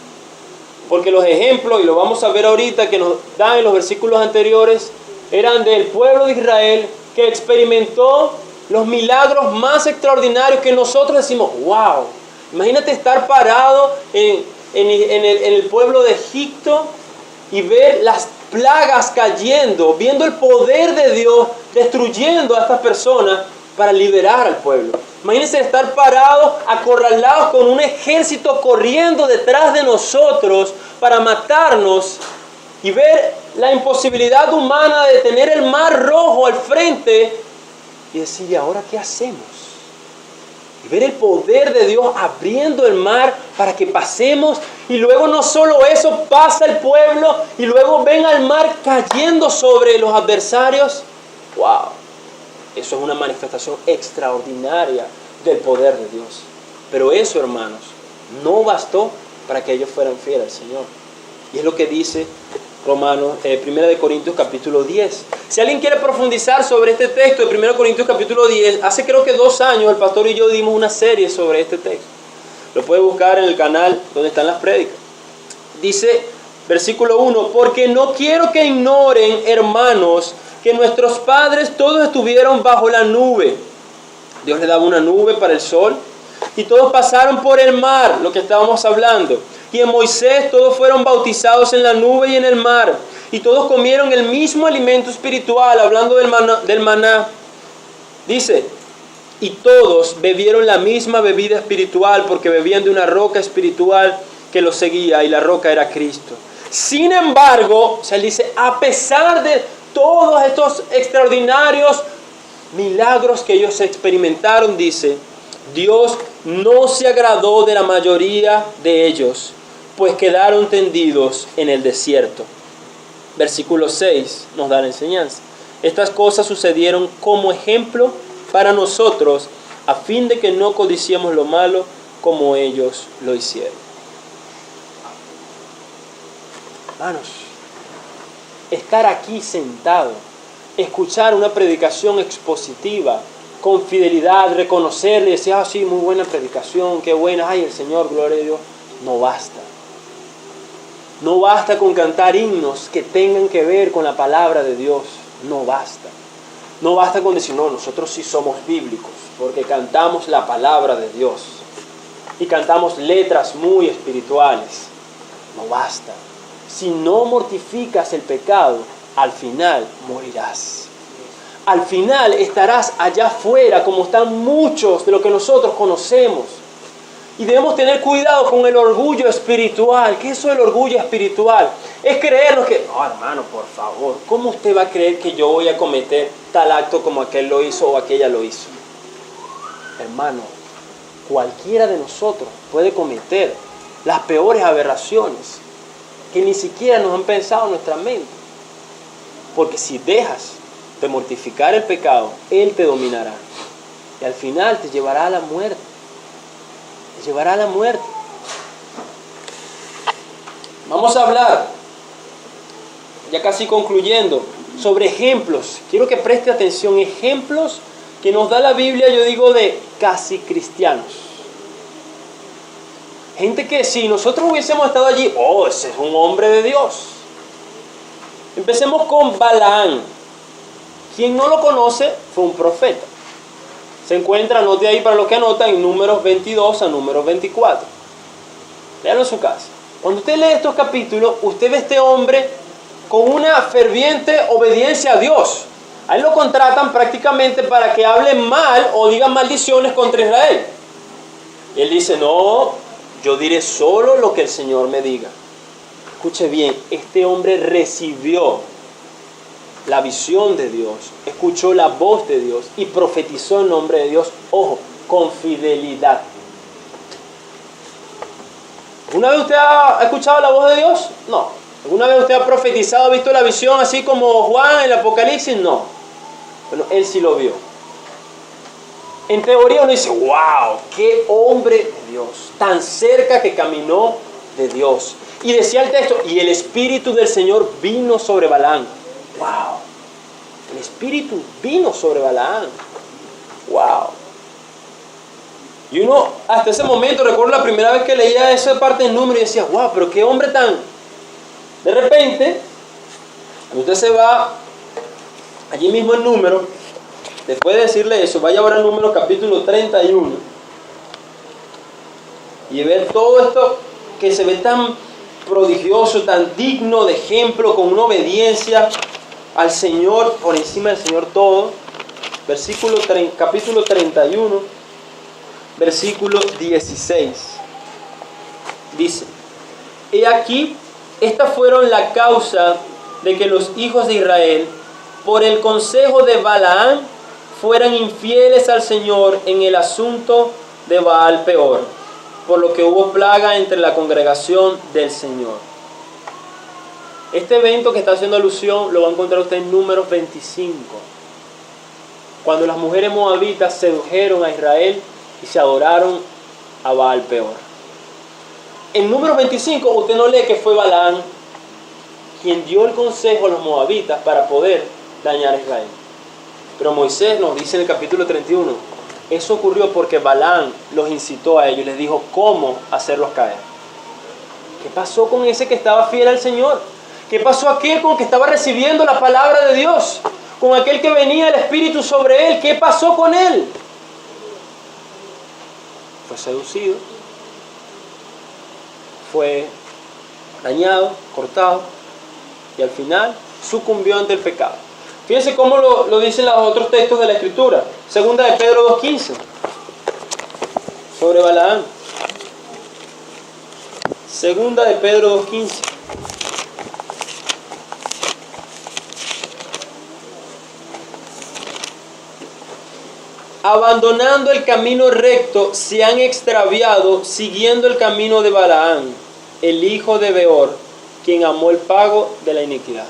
Porque los ejemplos, y lo vamos a ver ahorita, que nos dan en los versículos anteriores, eran del pueblo de Israel que experimentó los milagros más extraordinarios que nosotros decimos, wow, imagínate estar parado en el pueblo de Egipto y ver las plagas cayendo, viendo el poder de Dios destruyendo a estas personas para liberar al pueblo. Imagínense estar parados, acorralados con un ejército corriendo detrás de nosotros para matarnos y ver la imposibilidad humana de tener el mar rojo al frente y decir, ¿y ahora qué hacemos? Y ver el poder de Dios abriendo el mar para que pasemos, y luego no solo eso, pasa el pueblo y luego ven al mar cayendo sobre los adversarios. ¡Wow! Eso es una manifestación extraordinaria del poder de Dios. Pero eso, hermanos, no bastó para que ellos fueran fieles al Señor. Y es lo que dice Romanos, 1 Corintios capítulo 10. Si alguien quiere profundizar sobre este texto de 1 Corintios capítulo 10, hace creo que 2 años el pastor y yo dimos una serie sobre este texto. Lo puede buscar en el canal donde están las prédicas. Dice, versículo 1, porque no quiero que ignoren, hermanos, que nuestros padres todos estuvieron bajo la nube. Dios les daba una nube para el sol y todos pasaron por el mar, lo que estábamos hablando. Y en Moisés todos fueron bautizados en la nube y en el mar. Y todos comieron el mismo alimento espiritual, hablando del maná. Dice, y todos bebieron la misma bebida espiritual porque bebían de una roca espiritual que los seguía y la roca era Cristo. Sin embargo, se dice, a pesar de todos estos extraordinarios milagros que ellos experimentaron, dice, Dios no se agradó de la mayoría de ellos, pues quedaron tendidos en el desierto. Versículo 6 nos da la enseñanza. Estas cosas sucedieron como ejemplo para nosotros, a fin de que no codiciemos lo malo como ellos lo hicieron. Hermanos, estar aquí sentado, escuchar una predicación expositiva, con fidelidad, reconocerle, decir, sí, muy buena predicación, qué buena, ay, el Señor, gloria a Dios, no basta. No basta con cantar himnos que tengan que ver con la palabra de Dios, no basta. No basta con decir, no, nosotros sí somos bíblicos, porque cantamos la palabra de Dios y cantamos letras muy espirituales. No basta. Si no mortificas el pecado, al final morirás. Al final estarás allá afuera, como están muchos de los que nosotros conocemos. Y debemos tener cuidado con el orgullo espiritual. ¿Qué es eso del orgullo espiritual? Es creernos que, no, hermano, por favor, ¿cómo usted va a creer que yo voy a cometer tal acto como aquel lo hizo o aquella lo hizo? Hermano, cualquiera de nosotros puede cometer las peores aberraciones que ni siquiera nos han pensado en nuestra mente. Porque si dejas de mortificar el pecado, Él te dominará. Y al final te llevará a la muerte. Te llevará a la muerte. Vamos a hablar, ya casi concluyendo, sobre ejemplos. Quiero que preste atención, ejemplos que nos da la Biblia, yo digo, de casi cristianos. Gente que si nosotros hubiésemos estado allí, ese es un hombre de Dios. Empecemos con Balaam. Quien no lo conoce, fue un profeta. Se encuentra, anote ahí para los que anotan, en Números 22 a Números 24. Léanlo en su casa. Cuando usted lee estos capítulos, usted ve a este hombre con una ferviente obediencia a Dios. A él lo contratan prácticamente para que hable mal o diga maldiciones contra Israel. Y él dice, no, yo diré solo lo que el Señor me diga. Escuche bien, este hombre recibió la visión de Dios, escuchó la voz de Dios y profetizó en nombre de Dios, ojo, con fidelidad. ¿Alguna vez usted ha escuchado la voz de Dios? No. ¿Alguna vez usted ha profetizado, ha visto la visión así como Juan en el Apocalipsis? No. Bueno, él sí lo vio. En teoría uno dice, wow, qué hombre de Dios, tan cerca que caminó de Dios. Y decía el texto, y el Espíritu del Señor vino sobre Balaam. Wow, el Espíritu vino sobre Balaam. Wow. Y uno, hasta ese momento, recuerdo la primera vez que leía esa parte del número y decía, wow, pero qué hombre tan... De repente, usted se va allí mismo en Número, después de decirle eso, vaya ahora al Número capítulo 31 y ver todo esto que se ve tan prodigioso, tan digno de ejemplo, con una obediencia al Señor, por encima del Señor todo. Capítulo 31, versículo 16. Dice, he aquí, estas fueron la causa de que los hijos de Israel, por el consejo de Balaam, fueran infieles al Señor en el asunto de Baal Peor, por lo que hubo plaga entre la congregación del Señor. Este evento que está haciendo alusión lo va a encontrar usted en Números 25, cuando las mujeres moabitas sedujeron a Israel y se adoraron a Baal Peor. En Números 25 usted no lee que fue Balaam quien dio el consejo a los moabitas para poder dañar a Israel. Pero Moisés nos dice en el capítulo 31, eso ocurrió porque Balaam los incitó a ellos, les dijo cómo hacerlos caer. ¿Qué pasó con ese que estaba fiel al Señor? ¿Qué pasó aquel con que estaba recibiendo la palabra de Dios? Con aquel que venía el Espíritu sobre él, ¿qué pasó con él? Fue seducido, fue dañado, cortado y al final sucumbió ante el pecado. Fíjense cómo lo dicen los otros textos de la Escritura. Segunda de Pedro 2:15 sobre Balaam. Segunda de Pedro 2:15. Abandonando el camino recto, se han extraviado siguiendo el camino de Balaam, el hijo de Beor, quien amó el pago de la iniquidad.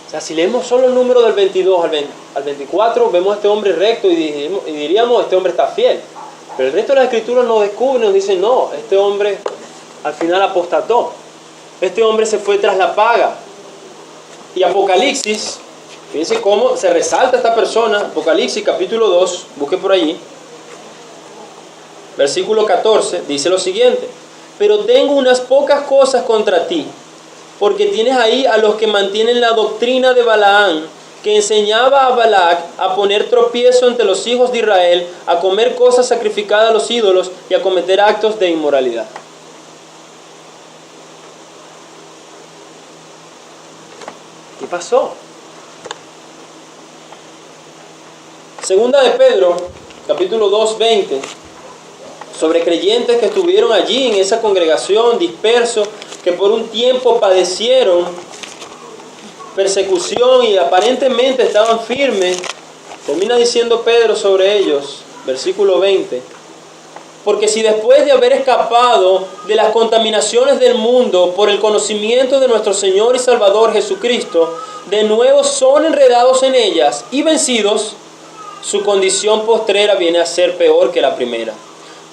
O sea, si leemos solo el número del 22 al 24, vemos a este hombre recto y diríamos, este hombre está fiel. Pero el resto de las Escrituras nos descubre, nos dice, no, este hombre al final apostató. Este hombre se fue tras la paga. Y Apocalipsis, fíjense cómo se resalta esta persona. Apocalipsis capítulo 2, busque por allí. Versículo 14, dice lo siguiente. Pero tengo unas pocas cosas contra ti, porque tienes ahí a los que mantienen la doctrina de Balaam, que enseñaba a Balac a poner tropiezo entre los hijos de Israel, a comer cosas sacrificadas a los ídolos y a cometer actos de inmoralidad. ¿Qué pasó? Segunda de Pedro, capítulo 2, 20, sobre creyentes que estuvieron allí en esa congregación dispersos, que por un tiempo padecieron persecución y aparentemente estaban firmes. Termina diciendo Pedro sobre ellos, versículo 20, porque si después de haber escapado de las contaminaciones del mundo por el conocimiento de nuestro Señor y Salvador Jesucristo, de nuevo son enredados en ellas y vencidos, su condición postrera viene a ser peor que la primera.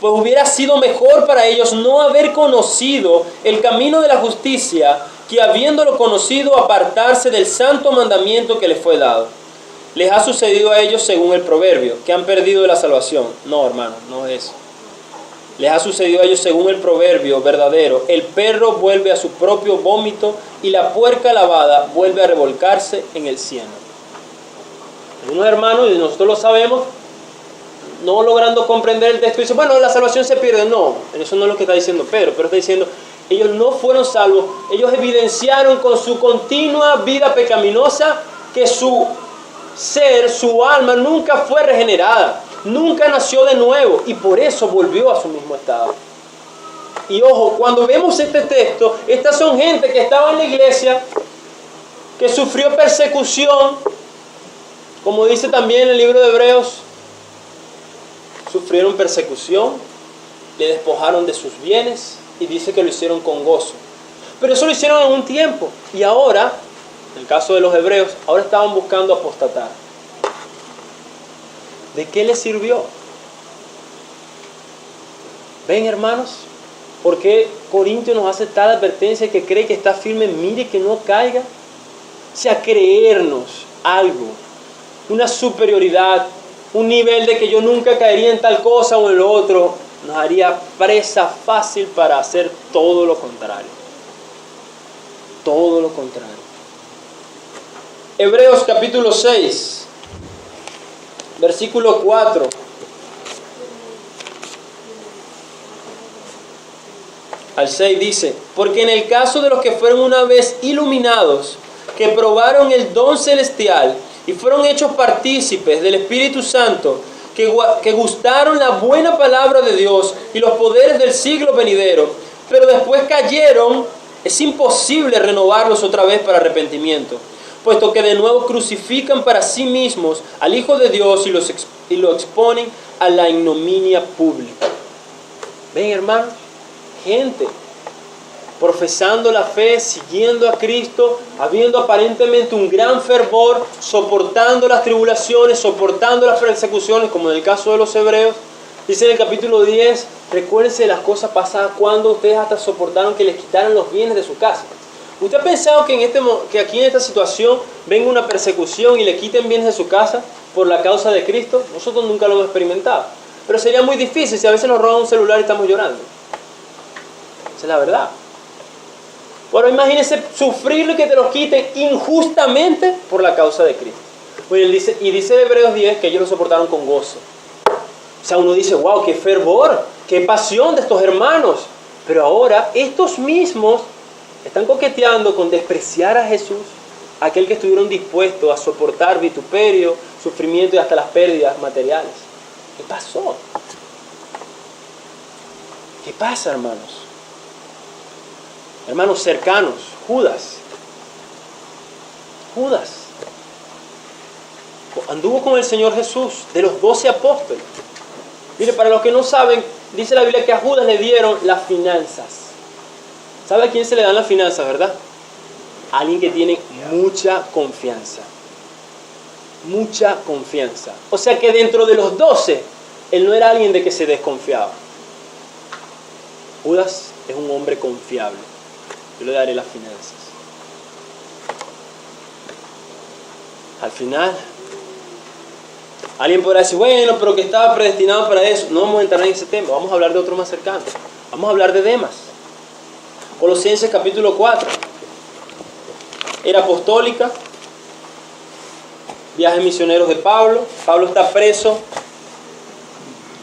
pues hubiera sido mejor para ellos no haber conocido el camino de la justicia que habiéndolo conocido apartarse del santo mandamiento que les fue dado. Les ha sucedido a ellos según el proverbio, que han perdido la salvación. No, hermano, no es eso. Les ha sucedido a ellos según el proverbio verdadero. El perro vuelve a su propio vómito y la puerca lavada vuelve a revolcarse en el cieno. Algunos hermanos, y nosotros lo sabemos, no logrando comprender el texto, dicen, bueno, la salvación se pierde. No, eso no es lo que está diciendo Pedro, pero está diciendo, ellos no fueron salvos. Ellos evidenciaron con su continua vida pecaminosa que su ser, su alma, nunca fue regenerada. Nunca nació de nuevo y por eso volvió a su mismo estado. Y ojo, cuando vemos este texto, estas son gente que estaba en la iglesia, que sufrió persecución, como dice también en el libro de Hebreos, sufrieron persecución, le despojaron de sus bienes y dice que lo hicieron con gozo. Pero eso lo hicieron en un tiempo y ahora, en el caso de los hebreos, ahora estaban buscando apostatar. ¿De qué les sirvió? ¿Ven, hermanos? ¿Por qué Corintios nos hace tal advertencia que cree que está firme? Mire que no caiga. O sea, creernos algo, una superioridad, un nivel de que yo nunca caería en tal cosa o en lo otro, nos haría presa fácil para hacer todo lo contrario. Todo lo contrario. Hebreos capítulo 6. Versículo 4. Al 6 dice, porque en el caso de los que fueron una vez iluminados, que probaron el don celestial y fueron hechos partícipes del Espíritu Santo, que gustaron la buena palabra de Dios y los poderes del siglo venidero, pero después cayeron, es imposible renovarlos otra vez para arrepentimiento, puesto que de nuevo crucifican para sí mismos al Hijo de Dios y lo exponen a la ignominia pública. ¿Ven, hermanos? Gente profesando la fe, siguiendo a Cristo, habiendo aparentemente un gran fervor, soportando las tribulaciones, soportando las persecuciones, como en el caso de los hebreos. Dice en el capítulo 10, recuérdense de las cosas pasadas cuando ustedes hasta soportaron que les quitaran los bienes de su casa. ¿Usted ha pensado que aquí en esta situación venga una persecución y le quiten bienes de su casa por la causa de Cristo? Nosotros nunca lo hemos experimentado. Pero sería muy difícil si a veces nos roban un celular y estamos llorando. Esa es la verdad. Bueno, imagínense sufrirlo y que te los quiten injustamente por la causa de Cristo. Bueno, y dice Hebreos 10 que ellos lo soportaron con gozo. O sea, uno dice, wow, qué fervor, qué pasión de estos hermanos. Pero ahora estos mismos están coqueteando con despreciar a Jesús, aquel que estuvieron dispuestos a soportar vituperio, sufrimiento y hasta las pérdidas materiales. ¿Qué pasó? ¿Qué pasa, hermanos? Hermanos cercanos, Judas anduvo con el Señor Jesús, de los 12 apóstoles. Mire, para los que no saben, dice la Biblia que a Judas le dieron las finanzas. ¿Sabe a quién se le dan las finanzas, verdad? A alguien que tiene mucha confianza. Mucha confianza. O sea que dentro de los 12, él no era alguien de que se desconfiaba. Judas es un hombre confiable. Yo le daré las finanzas. Al final, alguien podrá decir, bueno, pero que estaba predestinado para eso. No vamos a entrar en ese tema, vamos a hablar de otro más cercano. Vamos a hablar de Demas. Colosenses capítulo 4. Era apostólica. Viajes misioneros de Pablo. Pablo está preso.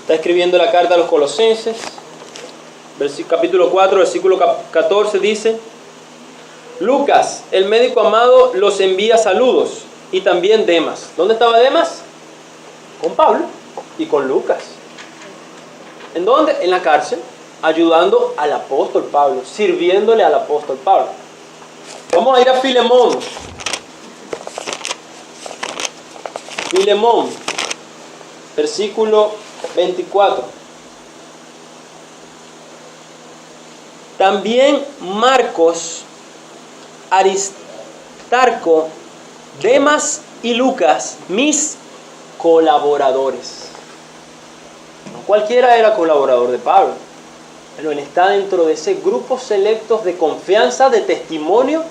Está escribiendo la carta a los Colosenses. Capítulo 4, versículo 14 dice: Lucas, el médico amado, los envía saludos. Y también Demas. ¿Dónde estaba Demas? Con Pablo y con Lucas. ¿En dónde? En la cárcel, ayudando al apóstol Pablo, sirviéndole al apóstol Pablo. Vamos a ir a Filemón. Filemón, versículo 24. También Marcos, Aristarco, Demas y Lucas, mis colaboradores. cualquiera era colaborador de Pablo. Pero él está dentro de ese grupo selectos de confianza, de testimonio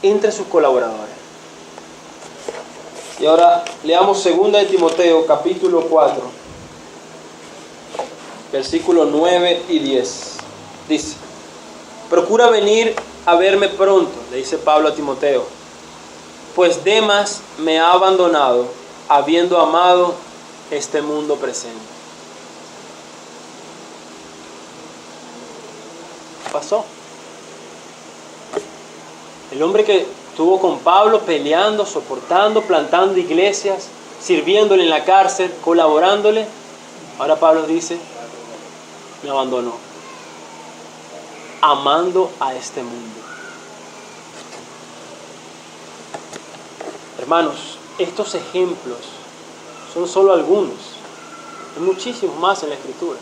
entre sus colaboradores. Y ahora leamos 2 de Timoteo, capítulo 4, versículos 9 y 10. Dice: procura venir a verme pronto, le dice Pablo a Timoteo, pues Demas me ha abandonado, habiendo amado este mundo presente. ¿Qué pasó? El hombre que estuvo con Pablo peleando, soportando, plantando iglesias, sirviéndole en la cárcel, colaborándole, ahora Pablo dice, me abandonó, amando a este mundo. Hermanos, estos ejemplos son solo algunos, hay muchísimos más en la Escritura.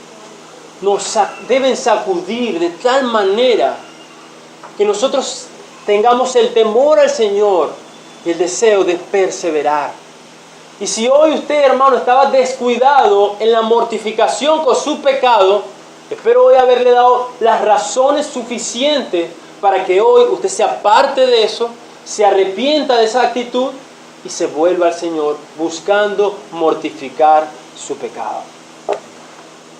Nos deben sacudir de tal manera que nosotros tengamos el temor al Señor y el deseo de perseverar. Y si hoy usted, hermano, estaba descuidado en la mortificación con su pecado, espero hoy haberle dado las razones suficientes para que hoy usted se aparte de eso, se arrepienta de esa actitud y se vuelva al Señor buscando mortificar su pecado.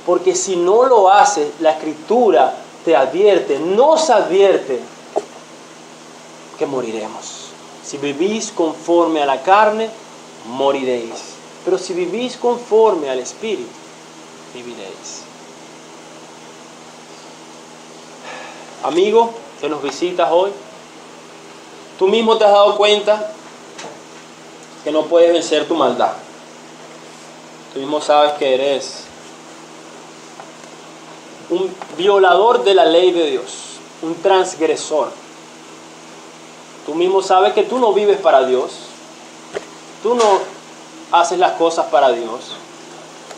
Porque si no lo hace, la Escritura te advierte, nos advierte que moriremos. Si vivís conforme a la carne, moriréis. Pero si vivís conforme al Espíritu, viviréis. Amigo que nos visitas hoy, tú mismo te has dado cuenta que no puedes vencer tu maldad. Tú mismo sabes que eres un violador de la ley de Dios, un transgresor. Tú mismo sabes que tú no vives para Dios, tú no haces las cosas para Dios,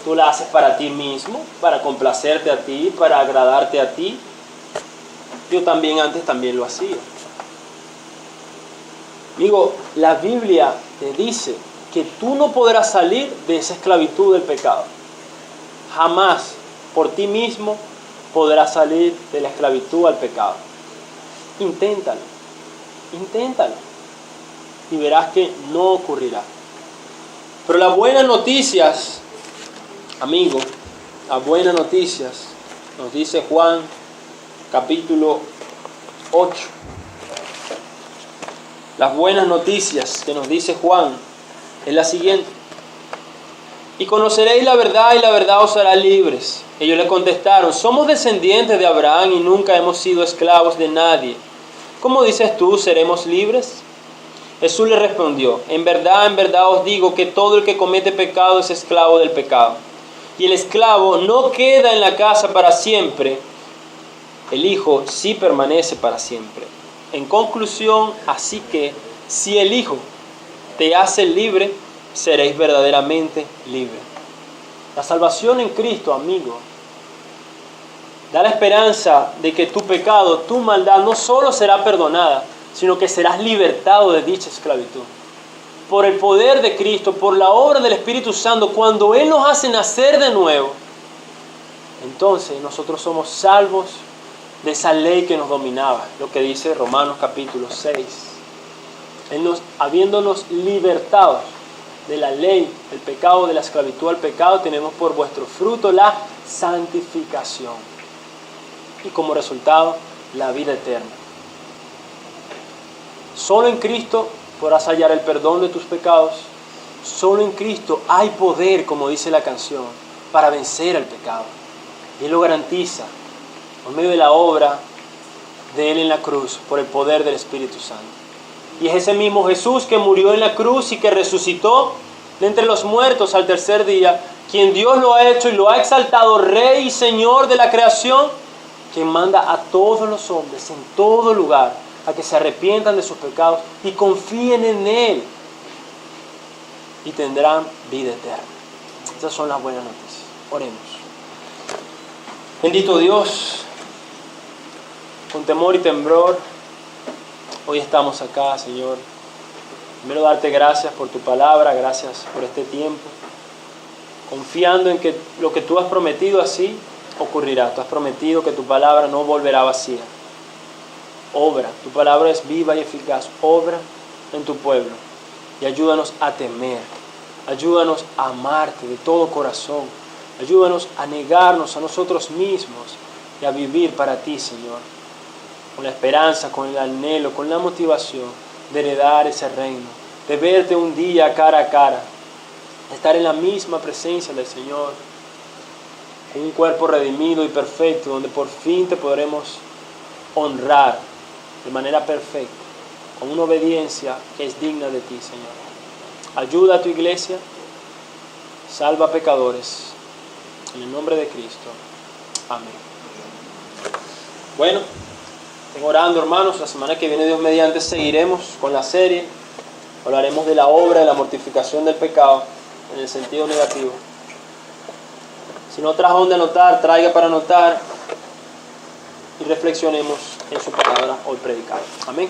tú las haces para ti mismo, para complacerte a ti, para agradarte a ti. Yo también antes lo hacía. Amigo, la Biblia te dice que tú no podrás salir de esa esclavitud del pecado. Jamás por ti mismo podrás salir de la esclavitud al pecado. Inténtalo y verás que no ocurrirá. Pero las buenas noticias, amigo, las buenas noticias, nos dice Juan capítulo 8. Las buenas noticias que nos dice Juan es la siguiente: y conoceréis la verdad y la verdad os hará libres. Ellos le contestaron: somos descendientes de Abraham y nunca hemos sido esclavos de nadie. ¿Cómo dices tú, seremos libres? Jesús le respondió: en verdad os digo que todo el que comete pecado es esclavo del pecado. Y el esclavo no queda en la casa para siempre, el Hijo sí permanece para siempre. En conclusión, así que si el Hijo te hace libre, seréis verdaderamente libres. La salvación en Cristo, amigo, da la esperanza de que tu pecado, tu maldad, no solo será perdonada, sino que serás libertado de dicha esclavitud. Por el poder de Cristo, por la obra del Espíritu Santo, cuando Él nos hace nacer de nuevo, entonces nosotros somos salvos de esa ley que nos dominaba, lo que dice Romanos capítulo 6. Habiéndonos libertados de la ley, el pecado, de la esclavitud al pecado, tenemos por vuestro fruto la santificación y como resultado la vida eterna. Solo en Cristo podrás hallar el perdón de tus pecados. Solo en Cristo hay poder, como dice la canción, para vencer al pecado. Y Él lo garantiza por medio de la obra de Él en la cruz, por el poder del Espíritu Santo. Y es ese mismo Jesús que murió en la cruz y que resucitó de entre los muertos al tercer día, quien Dios lo ha hecho y lo ha exaltado Rey y Señor de la creación, quien manda a todos los hombres en todo lugar a que se arrepientan de sus pecados y confíen en Él y tendrán vida eterna. Estas son las buenas noticias. Oremos. Bendito Dios, con temor y temblor, hoy estamos acá, Señor. Primero darte gracias por tu palabra, gracias por este tiempo. confiando en que lo que tú has prometido así ocurrirá. Tú has prometido que tu palabra no volverá vacía. Obra, tu palabra es viva y eficaz. Obra en tu pueblo y ayúdanos a temer. Ayúdanos a amarte de todo corazón. Ayúdanos a negarnos a nosotros mismos y a vivir para ti, Señor. Con la esperanza, con el anhelo, con la motivación de heredar ese reino, de verte un día cara a cara, de estar en la misma presencia del Señor, con un cuerpo redimido y perfecto, donde por fin te podremos honrar de manera perfecta, con una obediencia que es digna de ti, Señor. Ayuda a tu iglesia, salva a pecadores, en el nombre de Cristo. Amén. Bueno, estén orando, hermanos. La semana que viene, Dios mediante, seguiremos con la serie. Hablaremos de la obra de la mortificación del pecado en el sentido negativo. Si no trajo donde anotar, traiga para anotar y reflexionemos en su palabra hoy predicada. Amén.